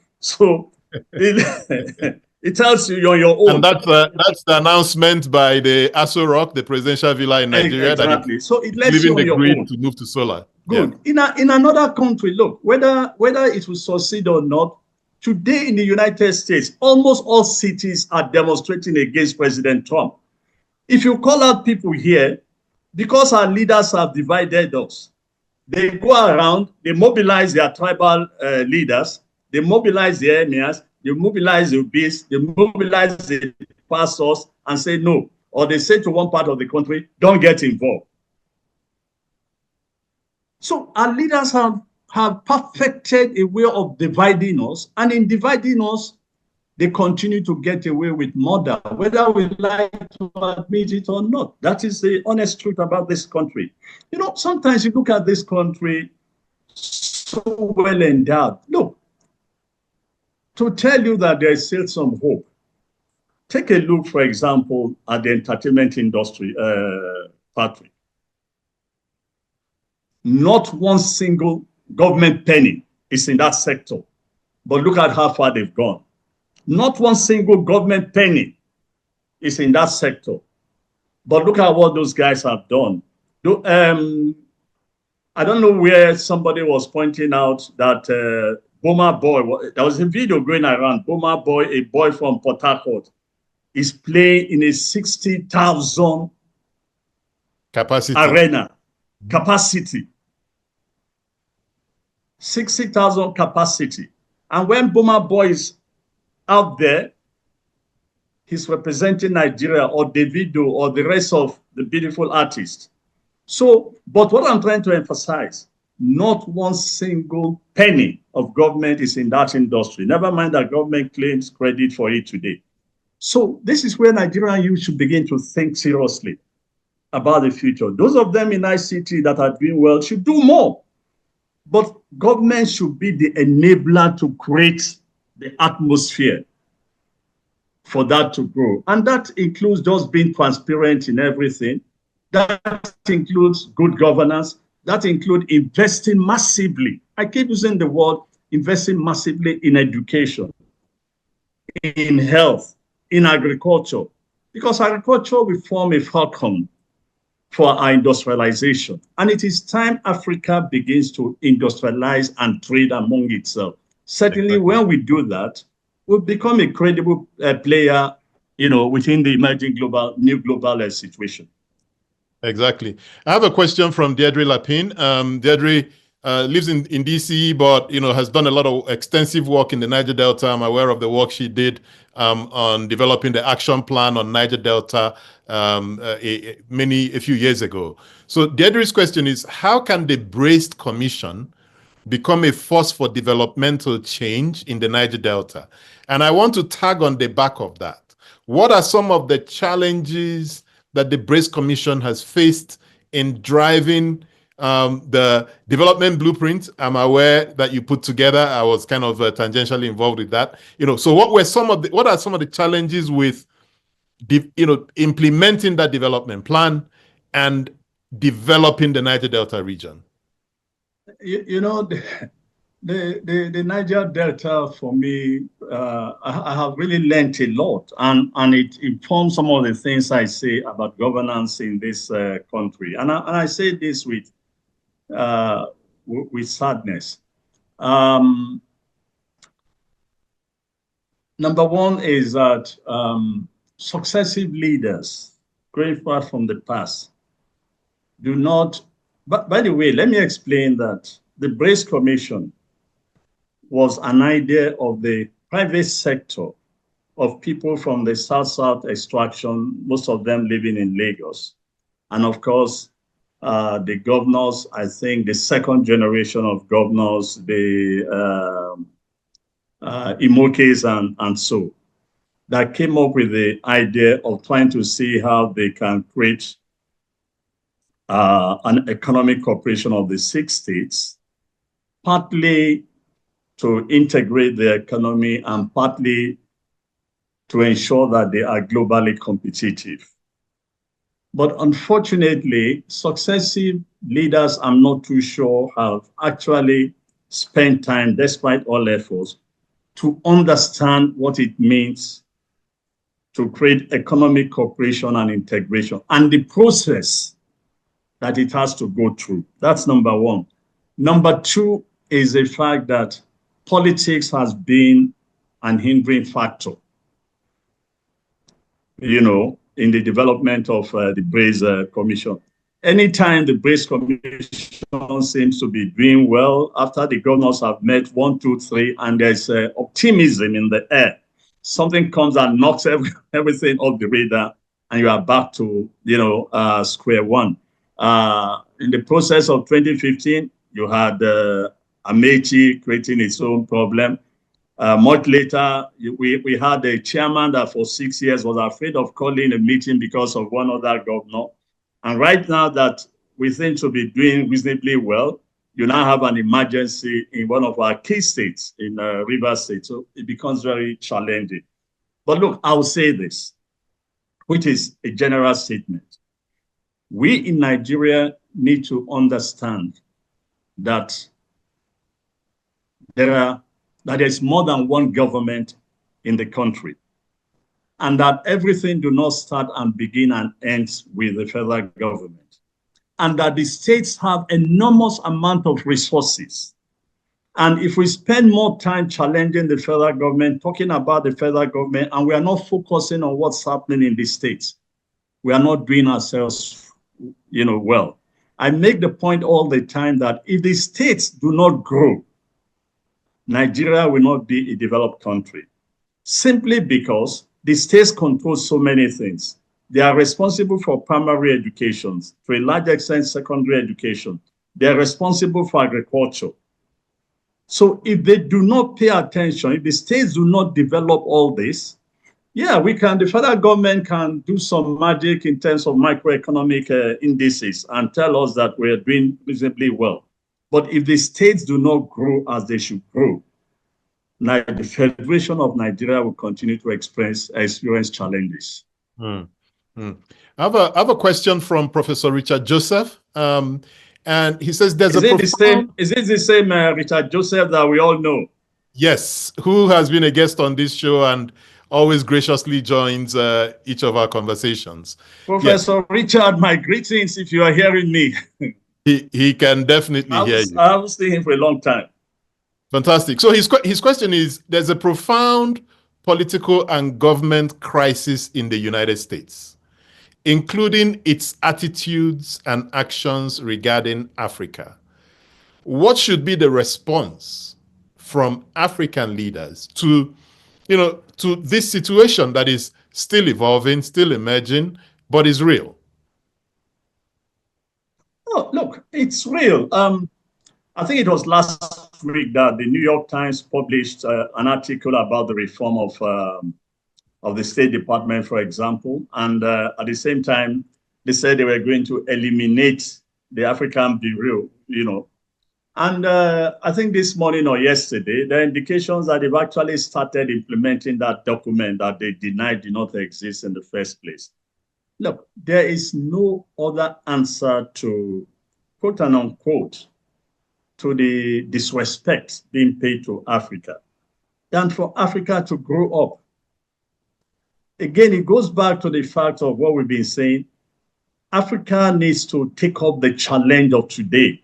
it tells you you're on your own. And that's the announcement by the Aso Rock, the presidential villa in Nigeria. Exactly. So it lets leaving you on the your grid own to move to solar. Good. Yeah. In another country, look, whether it will succeed or not, Today in the United States, almost all cities are demonstrating against President Trump. If you call out people here, because our leaders have divided us, they go around, they mobilize their tribal leaders, they mobilize the emirs, they mobilize the obese, they mobilize the pastors and say no. Or they say to one part of the country, don't get involved. So our leaders have perfected a way of dividing us, and in dividing us, they continue to get away with murder, whether we like to admit it or not. That is the honest truth about this country. You know, sometimes you look at this country so well endowed. Look, to tell you that there is still some hope, take a look, for example, at the entertainment industry, Patrick. Not one single government penny is in that sector, but look at how far they've gone. Not one single government penny is in that sector, but look at what those guys have done. I don't know where somebody was pointing out that Boma Boy, there was a video going around, Boma Boy, a boy from Port Harcourt, is playing in a 60,000 capacity arena, capacity. 60,000 capacity. And when Boma Boy is out there, he's representing Nigeria or Davido or the rest of the beautiful artists. So, but what I'm trying to emphasize, not one single penny of government is in that industry. Never mind that government claims credit for it today. So this is where Nigerian youth should begin to think seriously about the future. Those of them in ICT that are doing well should do more. But government should be the enabler to create the atmosphere for that to grow. And that includes just being transparent in everything. That includes good governance. That includes investing massively. I keep using the word investing massively in education, in health, in agriculture, because agriculture will form a fulcrum for our industrialization. And it is time Africa begins to industrialize and trade among itself. Certainly, when we do that, we'll become a credible player, you know, within the emerging new global situation. Exactly. I have a question from Deirdre Lapin. Deirdre lives in DC, but, you know, has done a lot of extensive work in the Niger Delta. I'm aware of the work she did on developing the action plan on Niger Delta a few years ago. So Deirdre's question is, how can the Braced Commission become a force for developmental change in the Niger Delta? And I want to tag on the back of that. What are some of the challenges that the Braced Commission has faced in driving the development blueprint? I'm aware that you put together. I was kind of tangentially involved with that. You know, so what are some of the challenges with implementing that development plan and developing the Niger Delta region? You know, the Niger Delta, for me, I have really learned a lot, and it informs some of the things I say about governance in this country. And I say this with sadness. Number one is that successive leaders, going far from the past, do not. But by the way, let me explain that the Braced Commission was an idea of the private sector of people from the South-South extraction, most of them living in Lagos. And of course, the governors, I think the second generation of governors, the Imokes and so, that came up with the idea of trying to see how they can create an economic cooperation of the 6 states, partly to integrate the economy and partly to ensure that they are globally competitive. But unfortunately, successive leaders, I'm not too sure, have actually spent time, despite all efforts, to understand what it means to create economic cooperation and integration and the process that it has to go through. That's number one. Number two is the fact that politics has been an hindering factor, in the development of the Brace Commission. Anytime the Brace Commission seems to be doing well, after the governors have met 1, 2, 3, and there's optimism in the air, something comes and knocks everything off the radar, and you are back to square one. In the process of 2015, you had Amechi creating its own problem. Much later, we had a chairman that for 6 years was afraid of calling a meeting because of one other governor. And right now that we think to be doing reasonably well, you now have an emergency in one of our key states, in Rivers State. So it becomes very challenging. But look, I'll say this, which is a general statement. We in Nigeria need to understand that there is more than one government in the country, and that everything do not start and begin and ends with the federal government, and that the states have enormous amount of resources. And if we spend more time challenging the federal government, talking about the federal government, and we are not focusing on what's happening in the states, we are not doing ourselves, well. I make the point all the time that if the states do not grow, Nigeria will not be a developed country, simply because the states control so many things. They are responsible for primary education, to a large extent secondary education. They are responsible for agriculture. So if they do not pay attention, if the states do not develop all this, the federal government can do some magic in terms of macroeconomic indices and tell us that we're doing reasonably well. But if the states do not grow as they should grow, the Federation of Nigeria will continue to experience challenges. I have a question from Professor Richard Joseph. And he says is it the same Richard Joseph that we all know? Yes, who has been a guest on this show and always graciously joins each of our conversations. Professor Richard, my greetings if you are hearing me. He can definitely hear you. I haven't seen him for a long time. Fantastic. So his question is, there's a profound political and government crisis in the United States, including its attitudes and actions regarding Africa. What should be the response from African leaders to this situation that is still evolving, still emerging, but is real? Oh, look, it's real. I think it was last week that the New York Times published an article about the reform of the State Department, for example. And at the same time, they said they were going to eliminate the African Bureau, And I think this morning or yesterday, there are indications that they've actually started implementing that document that they denied did not exist in the first place. Look, there is no other answer to, quote and unquote, to the disrespect being paid to Africa than for Africa to grow up. Again, it goes back to the fact of what we've been saying. Africa needs to take up the challenge of today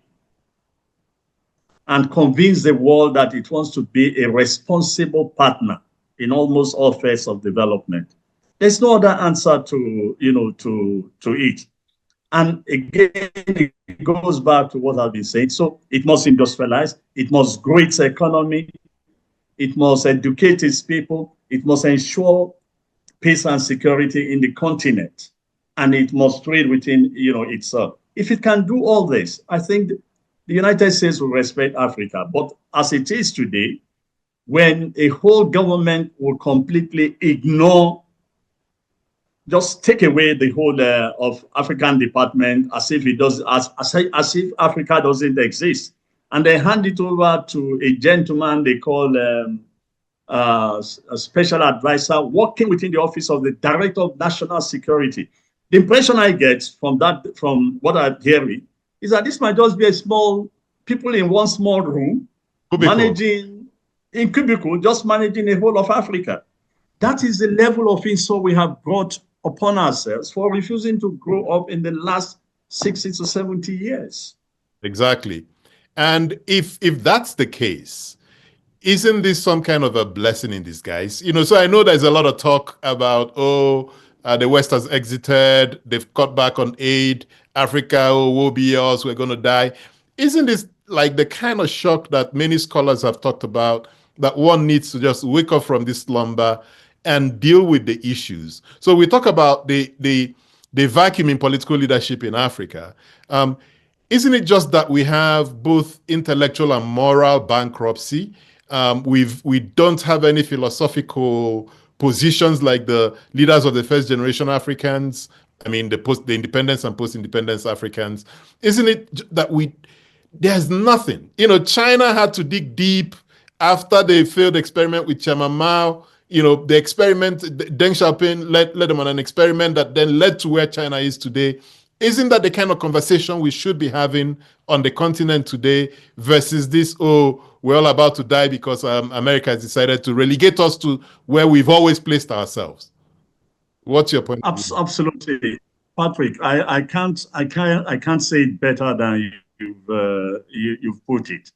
and convince the world that it wants to be a responsible partner in almost all phases of development. There's no other answer to it. And again, it goes back to what I've been saying. So it must industrialize, it must grow its economy, it must educate its people, it must ensure peace and security in the continent, and it must trade within itself. If it can do all this, I think the United States will respect Africa. But as it is today, when a whole government will completely ignore, just take away the whole of African department as if it does, as if Africa doesn't exist, and they hand it over to a gentleman they call a special advisor working within the office of the Director of National Security. The impression I get from what I'm hearing, is that this might just be a small people in one small room managing in cubicle, just managing the whole of Africa. That is the level of insult we have brought upon ourselves for refusing to grow up in the last 60 to 70 years. Exactly. And if that's the case, isn't this some kind of a blessing in disguise? So I know there's a lot of talk about, the West has exited, they've cut back on aid, Africa, woe be us, we're going to die. Isn't this like the kind of shock that many scholars have talked about, that one needs to just wake up from this slumber and deal with the issues? So we talk about the vacuum in political leadership in Africa. Isn't it just that we have both intellectual and moral bankruptcy? We don't have any philosophical positions like the leaders of the first generation Africans. I mean, the independence and post-independence Africans. Isn't it that there's nothing? China had to dig deep after they failed experiment with Chairman Mao. The experiment, Deng Xiaoping led them on an experiment that then led to where China is today. Isn't that the kind of conversation we should be having on the continent today versus this, we're all about to die because America has decided to relegate us to where we've always placed ourselves? What's your point? Absolutely, Patrick. I can't say it better than you've put it.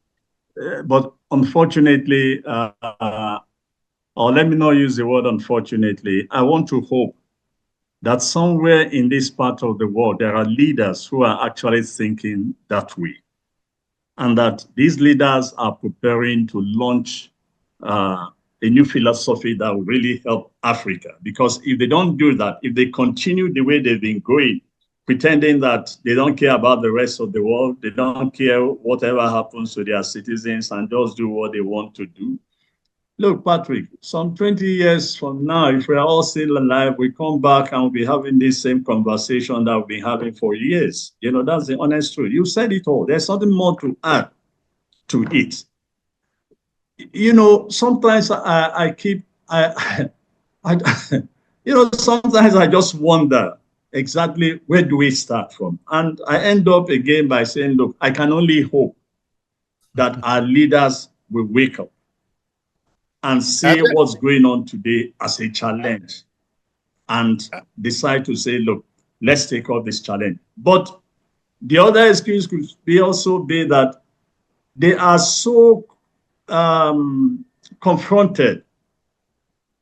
But unfortunately, or let me not use the word unfortunately, I want to hope that somewhere in this part of the world, there are leaders who are actually thinking that way. And that these leaders are preparing to launch a new philosophy that will really help Africa. Because if they don't do that, if they continue the way they've been going, pretending that they don't care about the rest of the world, they don't care whatever happens to their citizens and just do what they want to do. Look, Patrick, some 20 years from now, if we are all still alive, we come back and we'll be having this same conversation that we've been having for years. That's the honest truth. You said it all. There's nothing more to add to it. Sometimes sometimes I just wonder exactly where do we start from? And I end up again by saying, look, I can only hope that our leaders will wake up and see what's going on today as a challenge and decide to say, look, let's take up this challenge. But the other excuse could also be that they are so confronted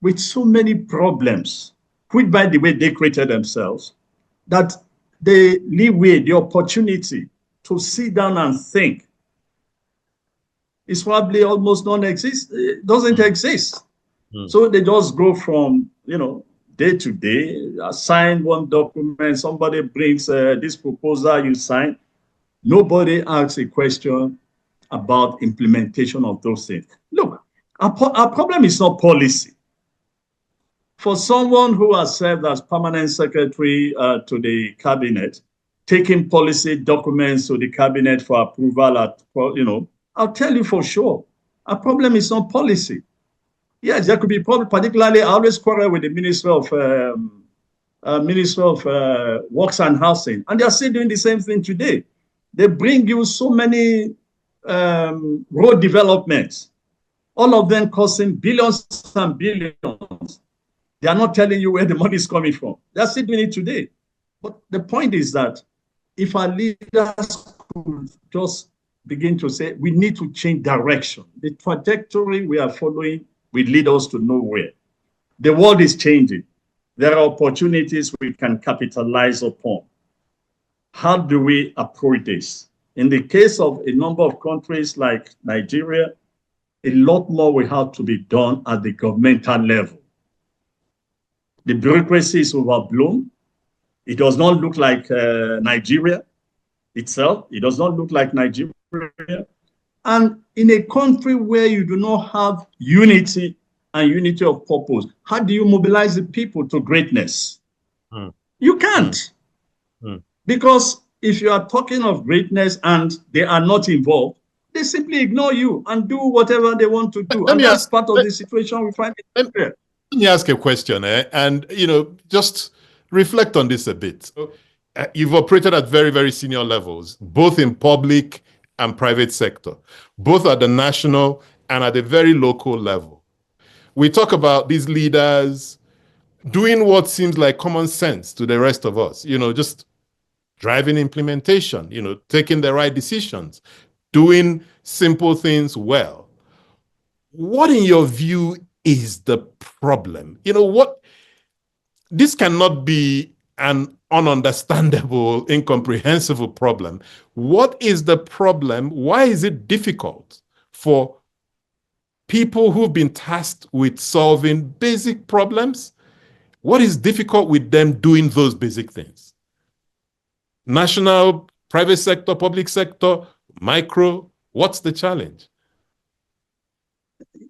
with so many problems, which, by the way, they created themselves, that they leave away the opportunity to sit down and think. It's probably almost non-existent. Doesn't exist. So they just go from, day to day, sign one document, somebody brings this proposal, you sign. Nobody asks a question about implementation of those things. Look, our problem is not policy. For someone who has served as permanent secretary to the cabinet, taking policy documents to the cabinet for approval I'll tell you for sure, our problem is not policy. Yes, there could be problem, particularly I always quarrel with the Minister of Works and Housing, and they are still doing the same thing today. They bring you so many road developments, all of them costing billions and billions. They are not telling you where the money is coming from. They are still doing it today. But the point is that if our leaders could just begin to say, we need to change direction. The trajectory we are following will lead us to nowhere. The world is changing. There are opportunities we can capitalize upon. How do we approach this? In the case of a number of countries like Nigeria, a lot more will have to be done at the governmental level. The bureaucracy is overblown. It does not look like Nigeria itself. It does not look like Nigeria. And in a country where you do not have unity and unity of purpose, how do you mobilize the people to greatness? You can't. Because if you are talking of greatness and they are not involved, they simply ignore you and do whatever they want to do. And that's part of the situation we find in here. Let me ask a question, and just reflect on this a bit. You've operated at very, very senior levels, both in public and private sector, both at the national and at the very local level. We talk about these leaders doing what seems like common sense to the rest of us, just driving implementation, taking the right decisions, doing simple things well. what in your view is the problem? You know, what this cannot be an ununderstandable, incomprehensible problem. What is the problem? Why is it difficult for people who've been tasked with solving basic problems? What is difficult with them doing those basic things? National, private sector, public sector, micro, what's the challenge?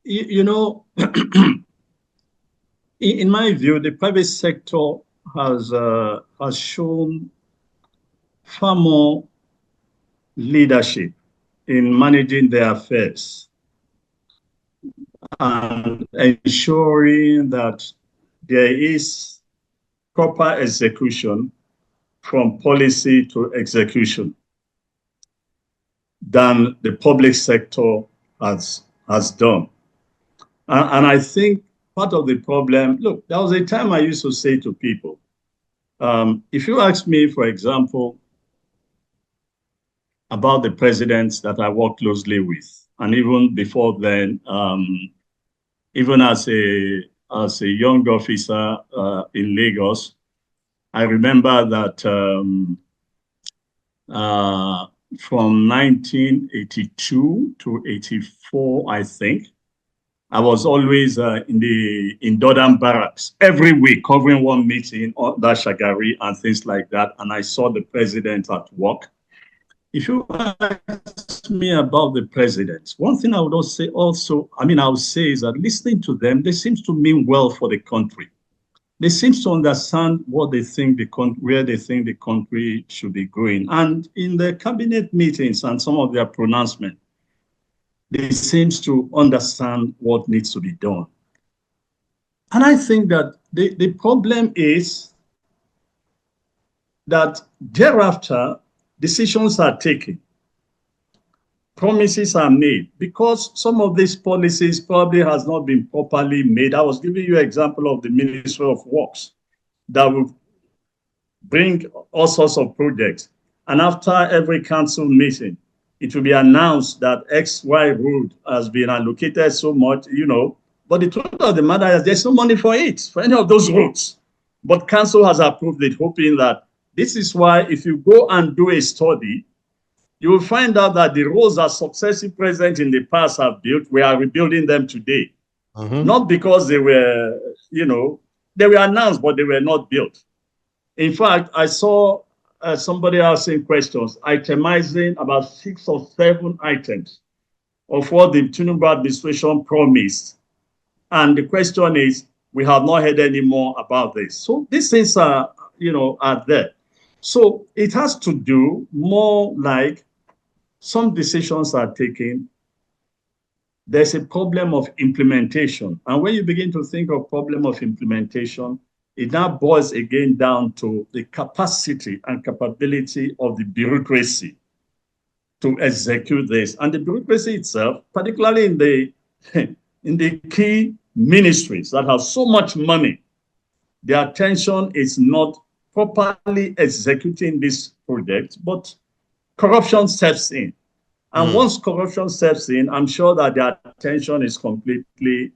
You know, in my view, the private sector has shown far more leadership in managing their affairs and ensuring that there is proper execution from policy to execution than the public sector has done. And I think part of the problem, look, there was a time I used to say to people, if you ask me, for example, about the presidents that I work closely with, and even before then, even as a young officer in Lagos, I remember that from 1982 to 84, I think, I was always in Dodam Barracks every week, covering one meeting on that Shagari and things like that. And I saw the president at work. If you ask me about the presidents, one thing I would also I would say is that listening to them, they seem to mean well for the country. They seem to understand what they think where they think the country should be going. And in the cabinet meetings and some of their pronouncements, they seem to understand what needs to be done. And I think that the problem is that thereafter, decisions are taken, promises are made, because some of these policies probably has not been properly made. I was giving you an example of the Ministry of Works that will bring all sorts of projects. And after every council meeting, it will be announced that XY road has been allocated so much, but the truth of the matter is there's no money for it, for any of those roads. But council has approved it, hoping that this is why if you go and do a study, you will find out that the roads that successive presidents in the past have built, we are rebuilding them today. Not because they were, they were announced, but they were not built. In fact, I saw somebody asking questions, itemizing about 6 or 7 items of what the Tinubu administration promised. And the question is, we have not heard any more about this. So these things are there. So it has to do more like some decisions are taken. There's a problem of implementation. And when you begin to think of problem of implementation, it now boils again down to the capacity and capability of the bureaucracy to execute this. And the bureaucracy itself, particularly in the key ministries that have so much money, their attention is not properly executing this project, but corruption steps in. And once corruption steps in, I'm sure that their attention is completely,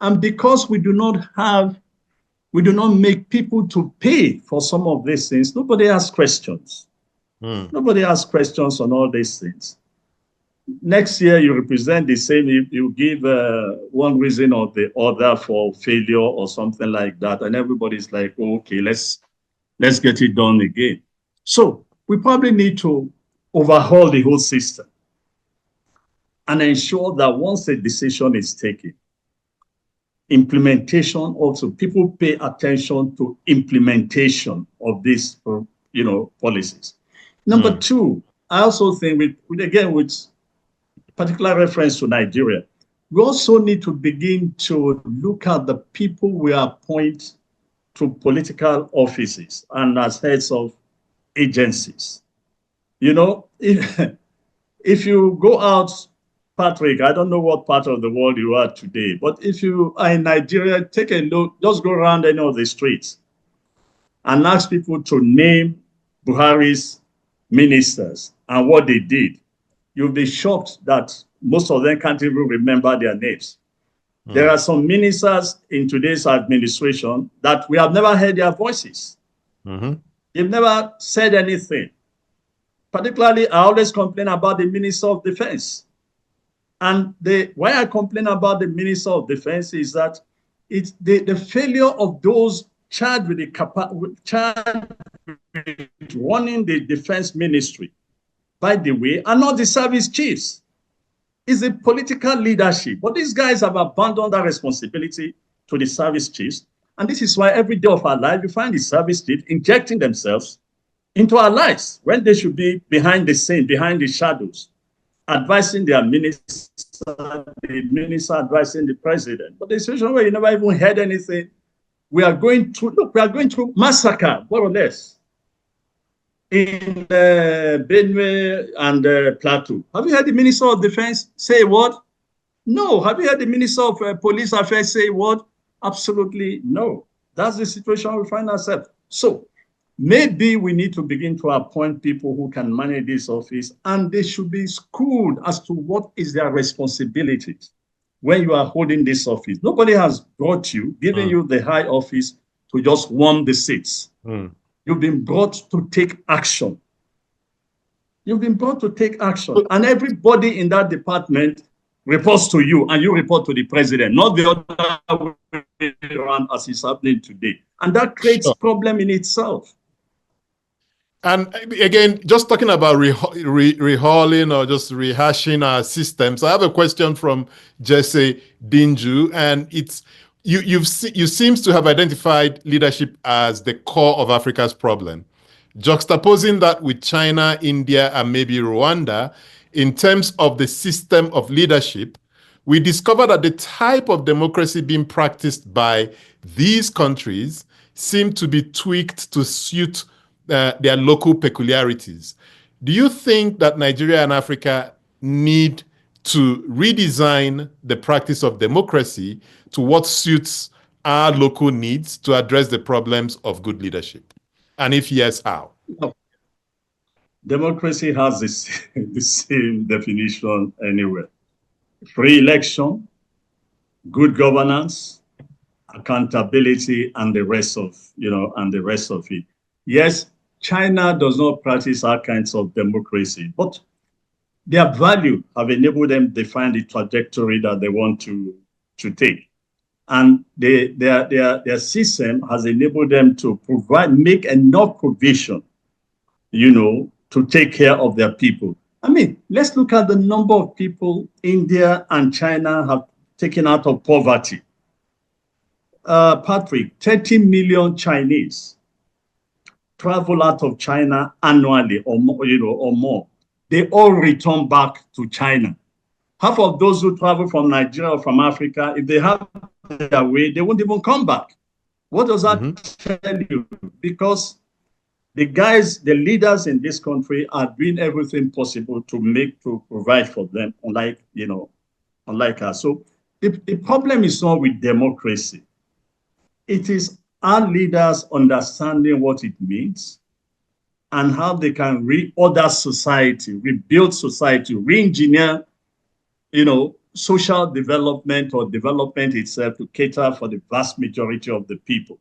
and because we do not make people to pay for some of these things, nobody asks questions. Nobody asks questions on all these things. Next year, you represent the same, you give one reason or the other for failure or something like that, and everybody's like, oh, okay, let's get it done again. So we probably need to overhaul the whole system and ensure that once a decision is taken, implementation also, people pay attention to implementation of these, policies. Number two, I also think with particular reference to Nigeria, we also need to begin to look at the people we appoint to political offices and as heads of agencies. If you go out, Patrick, I don't know what part of the world you are today, but if you are in Nigeria, take a look, just go around any of the streets and ask people to name Buhari's ministers and what they did. you'll be shocked that most of them can't even remember their names. There are some ministers in today's administration that we have never heard their voices. They've never said anything. Particularly, I always complain about the Minister of Defense. And why I complain about the Minister of Defense is that it's the failure of those charged with running the defense ministry, by the way, are not the service chiefs. It's the political leadership. But these guys have abandoned that responsibility to the service chiefs. And this is why every day of our life, you find the service chiefs injecting themselves into our lives when they should be behind the scene, behind the shadows, advising their minister, the minister advising the president. But the situation where you never even heard anything, we are going through massacre, more or less, in Benue and Plateau. Have you heard the Minister of Defense say a word? No. Have you heard the Minister of Police Affairs say a word? Absolutely no. That's the situation we find ourselves. So maybe we need to begin to appoint people who can manage this office, and they should be schooled as to what is their responsibilities when you are holding this office. Nobody has brought you, given you the high office to just warm the seats. You've been brought to take action. You've been brought to take action. And everybody in that department reports to you, and you report to the president, not the other way around as is happening today. And that creates problem in itself. And again, just talking about rehauling or just rehashing our systems, I have a question from Jesse Dinju, and it's you seems to have identified leadership as the core of Africa's problem. Juxtaposing that with China, India, and maybe Rwanda, in terms of the system of leadership, we discover that the type of democracy being practiced by these countries seem to be tweaked to suit their local peculiarities. Do you think that Nigeria and Africa need to redesign the practice of democracy to what suits our local needs to address the problems of good leadership? And if yes, how? Democracy has the same definition anywhere. Free election, good governance, accountability, and the rest of it. Yes, China does not practice all kinds of democracy, but their value have enabled them to define the trajectory that they want to take. And their system has enabled them to make enough provision, to take care of their people. I mean, let's look at the number of people India and China have taken out of poverty. Patrick, 30 million Chinese travel out of China annually or more. They all return back to China. Half of those who travel from Nigeria or from Africa, if they have their way, they won't even come back. What does that tell you? Because the leaders in this country are doing everything possible to provide for them, unlike us. So the problem is not with democracy. It is our leaders understanding what it means and how they can reorder society, rebuild society, re-engineer, social development or development itself to cater for the vast majority of the people.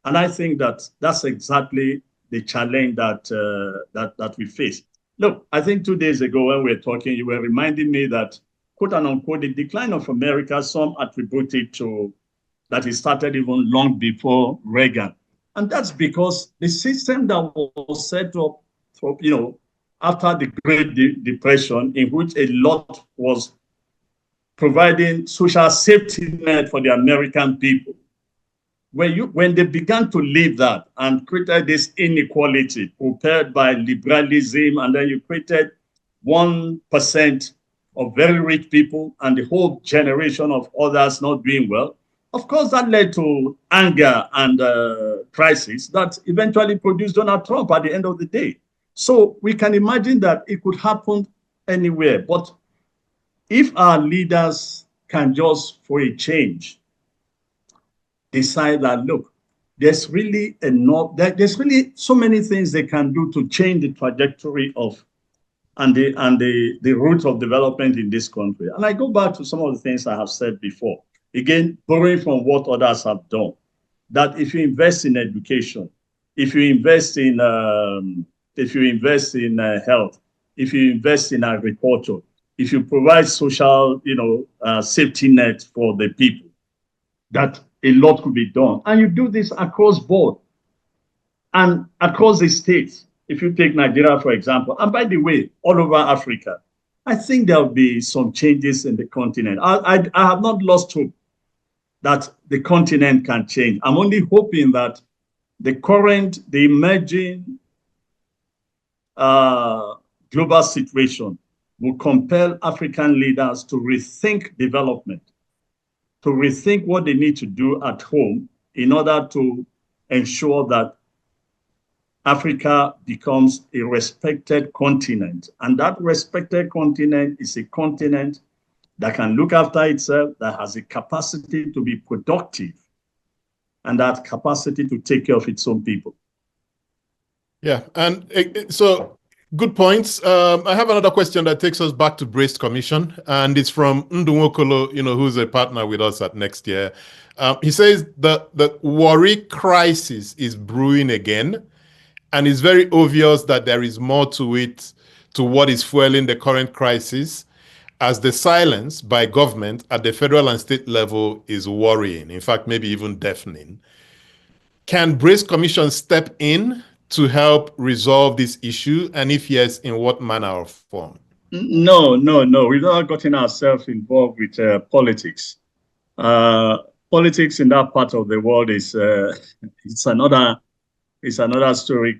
And I think that that's exactly the challenge that we face. Look, I think 2 days ago when we were talking, you were reminding me that, quote and unquote, the decline of America, some attributed to that it started even long before Reagan. And that's because the system that was set up for, after the Great Depression, in which a lot was providing social safety net for the American people, when they began to leave that and created this inequality prepared by liberalism, and then you created 1% of very rich people and the whole generation of others not doing well, of course, that led to anger and crisis that eventually produced Donald Trump at the end of the day. So we can imagine that it could happen anywhere. But if our leaders can just, for a change, decide that, look, there's really so many things they can do to change the trajectory of the root of development in this country. And I go back to some of the things I have said before. Again, borrowing from what others have done, that if you invest in education, if you invest in health, if you invest in agriculture, if you provide social, safety net for the people, that a lot could be done. And you do this across board and across the states. If you take Nigeria, for example, and by the way, all over Africa, I think there'll be some changes in the continent. I have not lost hope that the continent can change. I'm only hoping that the emerging global situation will compel African leaders to rethink development, to rethink what they need to do at home in order to ensure that Africa becomes a respected continent. And that respected continent is a continent that can look after itself, that has the capacity to be productive, and that capacity to take care of its own people. Yeah, and so good points. I have another question that takes us back to Braced Commission, and it's from Ndunwokolo, who's a partner with us at Nextier. He says the worry crisis is brewing again, and it's very obvious that there is more to it, to what is fueling the current crisis, as the silence by government at the federal and state level is worrying, in fact, maybe even deafening. Can Braced Commission step in to help resolve this issue? And if yes, in what manner or form? No. We've not gotten ourselves involved with politics. Politics in that part of the world is it's another story,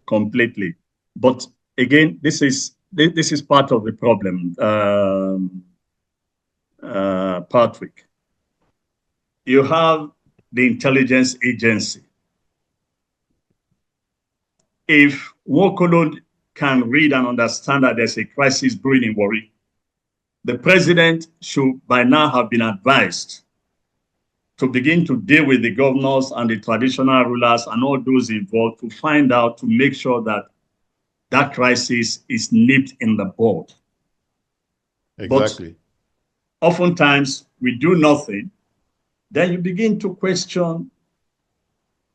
completely. But again, this is part of the problem, Patrick. You have the intelligence agency. If Nwokolo can read and understand that there's a crisis brewing in Warri, the president should by now have been advised to begin to deal with the governors and the traditional rulers and all those involved to find out, to make sure that that crisis is nipped in the bud. Exactly. But oftentimes we do nothing. Then you begin to question,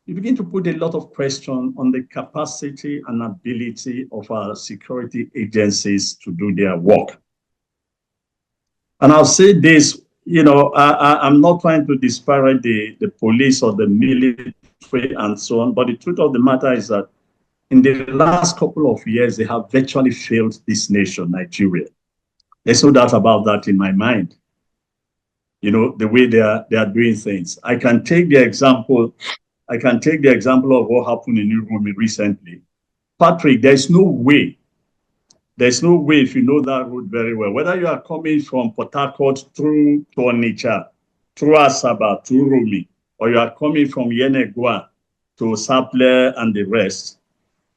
you begin to put a lot of question on the capacity and ability of our security agencies to do their work. And I'll say this, I'm not trying to disparage the police or the military and so on, but the truth of the matter is that in the last couple of years, they have virtually failed this nation, Nigeria. There's no doubt about that in my mind. The way they are doing things. I can take the example of what happened in Urumi recently. Patrick, there's no way, if you know that route very well, whether you are coming from Port Harcourt through to Onitsha, through Asaba, to Urumi, or you are coming from Yenegua to Saple and the rest,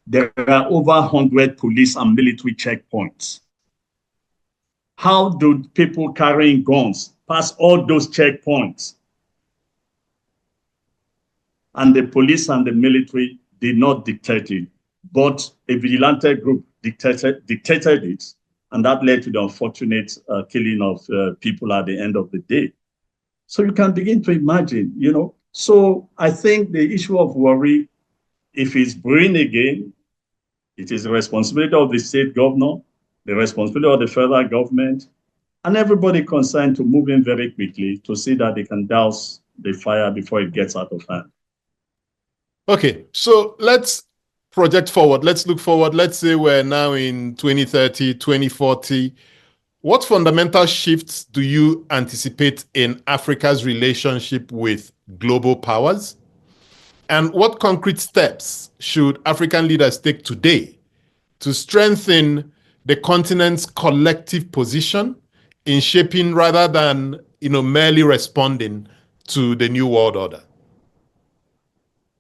there are over 100 police and military checkpoints. How do people carrying guns pass all those checkpoints? And the police and the military did not dictate it, but a vigilante group dictated it, and that led to the unfortunate killing of people at the end of the day. So you can begin to imagine, So I think the issue of worry, if it's brewing again, it is the responsibility of the state governor, the responsibility of the federal government, and everybody concerned to move in very quickly to see that they can douse the fire before it gets out of hand. Okay, so let's project forward. Let's look forward. Let's say we're now in 2030, 2040. What fundamental shifts do you anticipate in Africa's relationship with global powers? And what concrete steps should African leaders take today to strengthen the continent's collective position in shaping rather than merely responding to the new world order?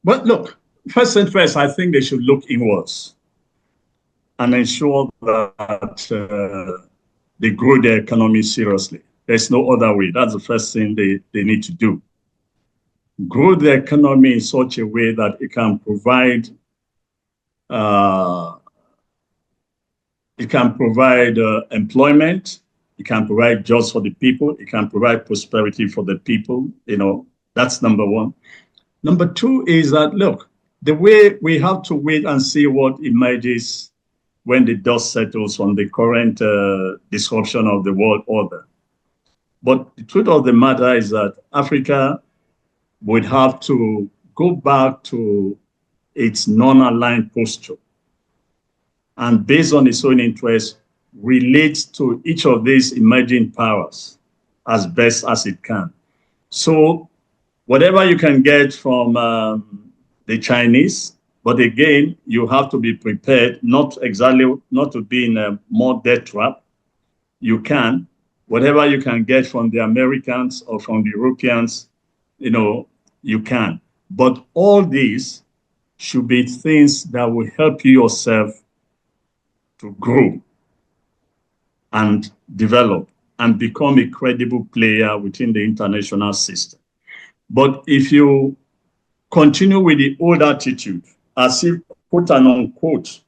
But look, first and first, I think they should look inwards and ensure that they grow their economy seriously. There's no other way. That's the first thing they need to do. Grow the economy in such a way that it can provide It can provide employment. It can provide jobs for the people. It can provide prosperity for the people. You know, that's number one. Number two is that, look, the way we have to wait and see what emerges when the dust settles on the current disruption of the world order. But the truth of the matter is that Africa would have to go back to its non-aligned posture and based on its own interests, relates to each of these emerging powers as best as it can. So whatever you can get from the Chinese, but again, you have to be prepared not to be in a more debt trap. You can. Whatever you can get from the Americans or from the Europeans, you know, you can. But all these should be things that will help you yourself to grow and develop and become a credible player within the international system. But if you continue with the old attitude, as if, quote and unquote,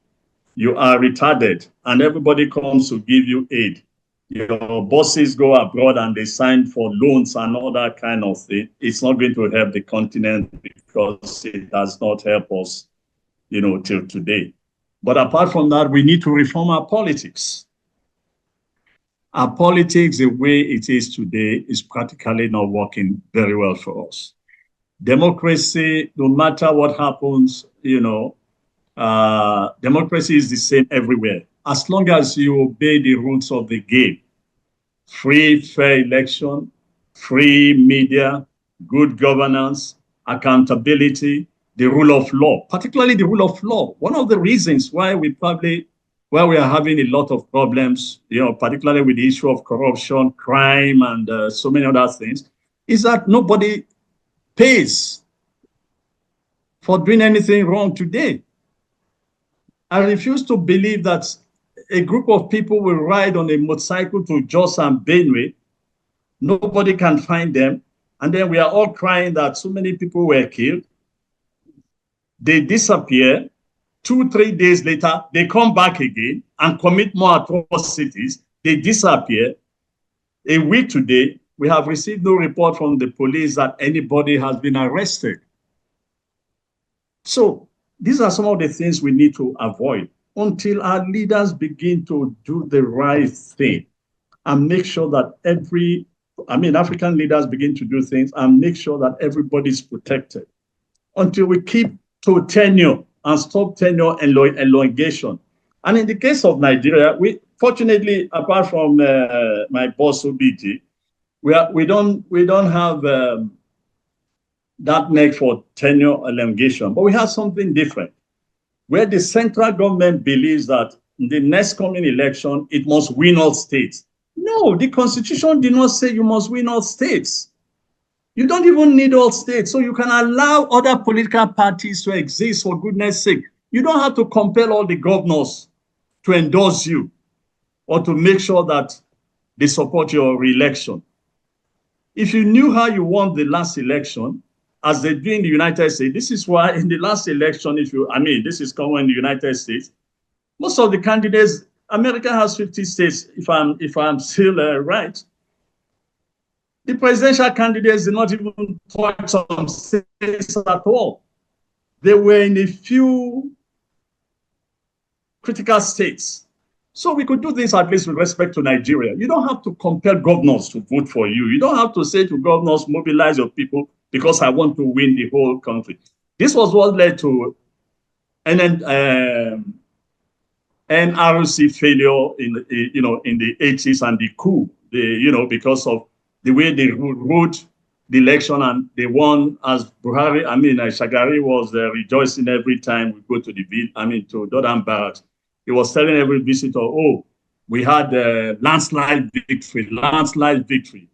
you are retarded and everybody comes to give you aid, your bosses go abroad and they sign for loans and all that kind of thing, it's not going to help the continent because it does not help us, you know, till today. But apart from that, we need to reform our politics. Our politics, the way it is today, is practically not working very well for us. Democracy, no matter what happens, you know, democracy is the same everywhere. As long as you obey the rules of the game, free, fair election, free media, good governance, accountability, the rule of law, particularly the rule of law. One of the reasons why we are having a lot of problems, you know, particularly with the issue of corruption, crime, and so many other things, is that nobody pays for doing anything wrong today. I refuse to believe that a group of people will ride on a motorcycle to Jos and Benue. Nobody can find them. And then we are all crying that so many people were killed. They disappear. 2-3 days later, they come back again and commit more atrocities. They disappear. A week today, we have received no report from the police that anybody has been arrested. So these are some of the things we need to avoid until our leaders begin to do the right thing and make sure that African leaders begin to do things and make sure that everybody's protected. Until we keep to tenure and stop tenure elongation. And in the case of Nigeria, we fortunately, apart from my boss OBG, we don't have that need for tenure elongation, but we have something different, where the central government believes that in the next coming election, it must win all states. No, the Constitution did not say you must win all states. You don't even need all states, so you can allow other political parties to exist, for goodness sake. You don't have to compel all the governors to endorse you or to make sure that they support your re-election. If you knew how you won the last election, as they do in the United States, this is why in the last election, this is common in the United States, most of the candidates, America has 50 states, if I'm still right. The presidential candidates did not even touch on states at all. They were in a few critical states. So we could do this at least with respect to Nigeria. You don't have to compel governors to vote for you. You don't have to say to governors, mobilize your people because I want to win the whole country. This was what led to NRC failure in the 80s and the coup, because of the way they ruled the election and they won as Buhari. Shagari was rejoicing every time we go to to Dodan Barracks. He was telling every visitor, oh, we had a landslide victory.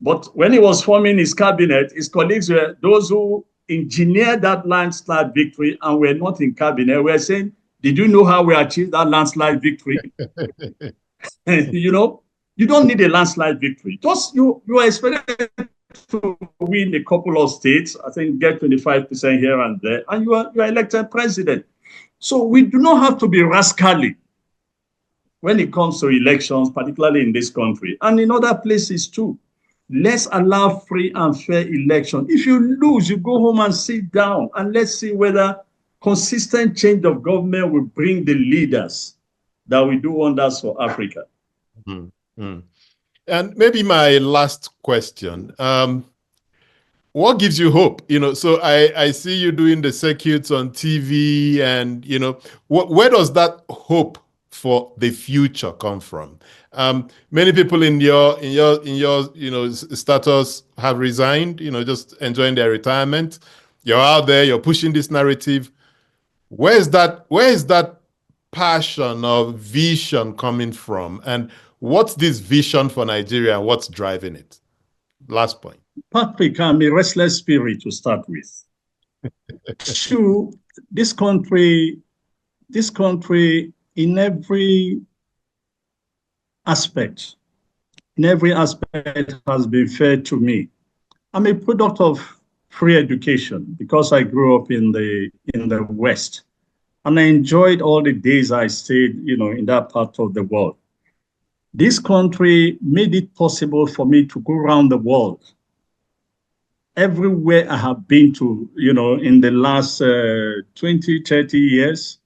But when he was forming his cabinet, his colleagues were those who engineered that landslide victory and were not in cabinet. Were saying, did you know how we achieved that landslide victory? You don't need a landslide victory. Just you are expected to win a couple of states, I think get 25% here and there, and you are elected president. So we do not have to be rascally when it comes to elections, particularly in this country and in other places too. Let's allow free and fair election. If you lose, you go home and sit down and let's see whether consistent change of government will bring the leaders that will do wonders for Africa. Mm-hmm. And maybe my last question, what gives you hope? So I see you doing the circuits on TV and, where does that hope for the future come from? Many people in your status have resigned, just enjoying their retirement. You're out there, you're pushing this narrative. Where is that passion or vision coming from? And what's this vision for Nigeria and what's driving it? Last point. Patrick, I'm a restless spirit to start with. Two, this country in every aspect has been fair to me. I'm a product of free education because I grew up in the West. And I enjoyed all the days I stayed, in that part of the world. This country made it possible for me to go around the world. Everywhere I have been to, in the last 20, 30 years,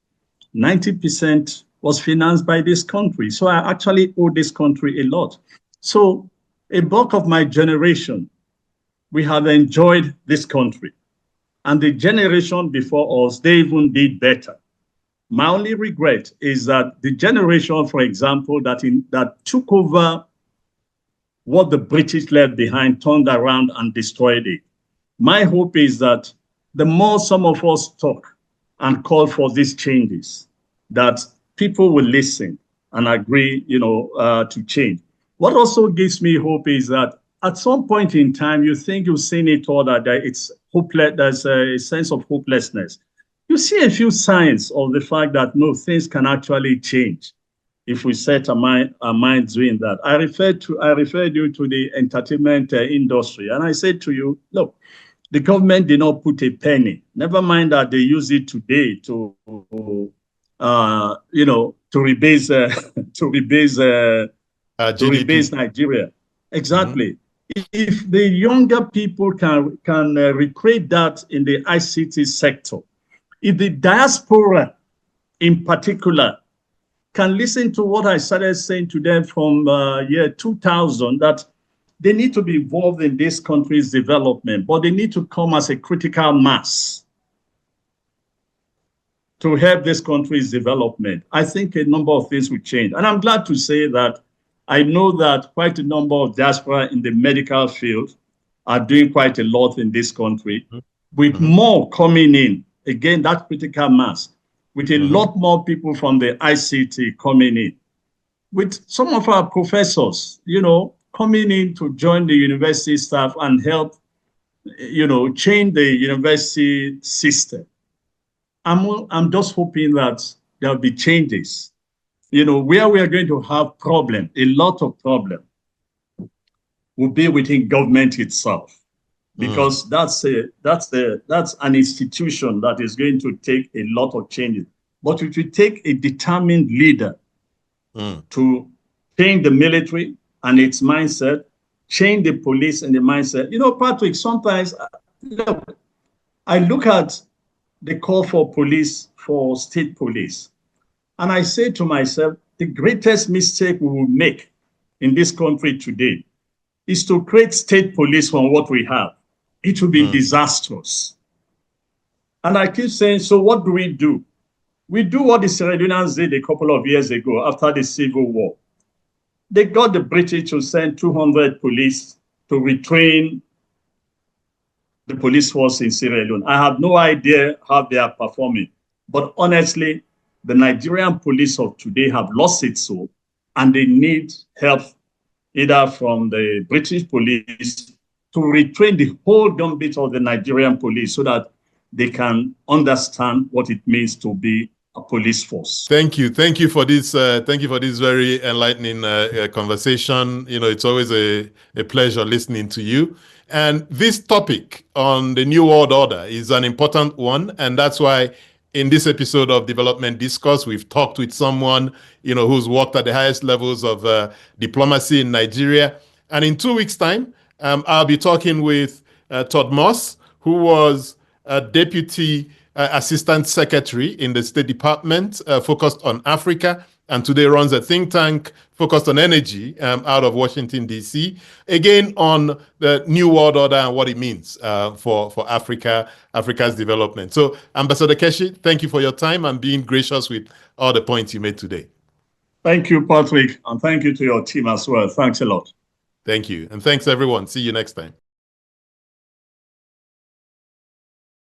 90% was financed by this country. So I actually owe this country a lot. So a bulk of my generation, we have enjoyed this country. And the generation before us, they even did better. My only regret is that the generation, for example, that took over what the British left behind, turned around and destroyed it. My hope is that the more some of us talk and call for these changes, that people will listen and agree, to change. What also gives me hope is that at some point in time, you think you've seen it all, that it's hopeless, there's a sense of hopelessness. You see a few signs of the fact that, no, things can actually change if we set our minds doing that. I referred you to the entertainment industry, and I said to you, look, the government did not put a penny. Never mind that they use it today to rebase Nigeria. Exactly. Mm-hmm. If the younger people can recreate that in the ICT sector, if the diaspora in particular can listen to what I started saying to them from year 2000, that they need to be involved in this country's development, but they need to come as a critical mass to help this country's development. I think a number of things will change. And I'm glad to say that I know that quite a number of diaspora in the medical field are doing quite a lot in this country, with more coming in. Again, that critical mass, with a lot more people from the ICT coming in, with some of our professors, coming in to join the university staff and help, change the university system. I'm just hoping that there'll be changes, where we are going to have problem, a lot of problem, will be within government itself. Because that's an institution that is going to take a lot of changes. But it will take a determined leader to change the military and its mindset, change the police and the mindset. Patrick, sometimes I look at the call for state police, and I say to myself, the greatest mistake we will make in this country today is to create state police from what we have. It will be disastrous. And I keep saying, so what do? We do what the Sierra Leoneans did a couple of years ago after the Civil War. They got the British to send 200 police to retrain the police force in Sierra Leone. I have no idea how they are performing. But honestly, the Nigerian police of today have lost its soul, and they need help either from the British police to retrain the whole gambit of the Nigerian police so that they can understand what it means to be a police force. Thank you for this. Thank you for this very enlightening conversation. It's always a pleasure listening to you. And this topic on the New World Order is an important one, and that's why In this episode of Development Discourse, we've talked with someone, who's worked at the highest levels of diplomacy in Nigeria. And in 2 weeks' time, I'll be talking with Todd Moss, who was a Deputy Assistant Secretary in the State Department, focused on Africa, and today runs a think tank focused on energy out of Washington, D.C., again on the New World Order and what it means for Africa's development. So, Ambassador Keshi, thank you for your time and being gracious with all the points you made today. Thank you, Patrick, and thank you to your team as well. Thanks a lot. Thank you. And thanks, everyone. See you next time.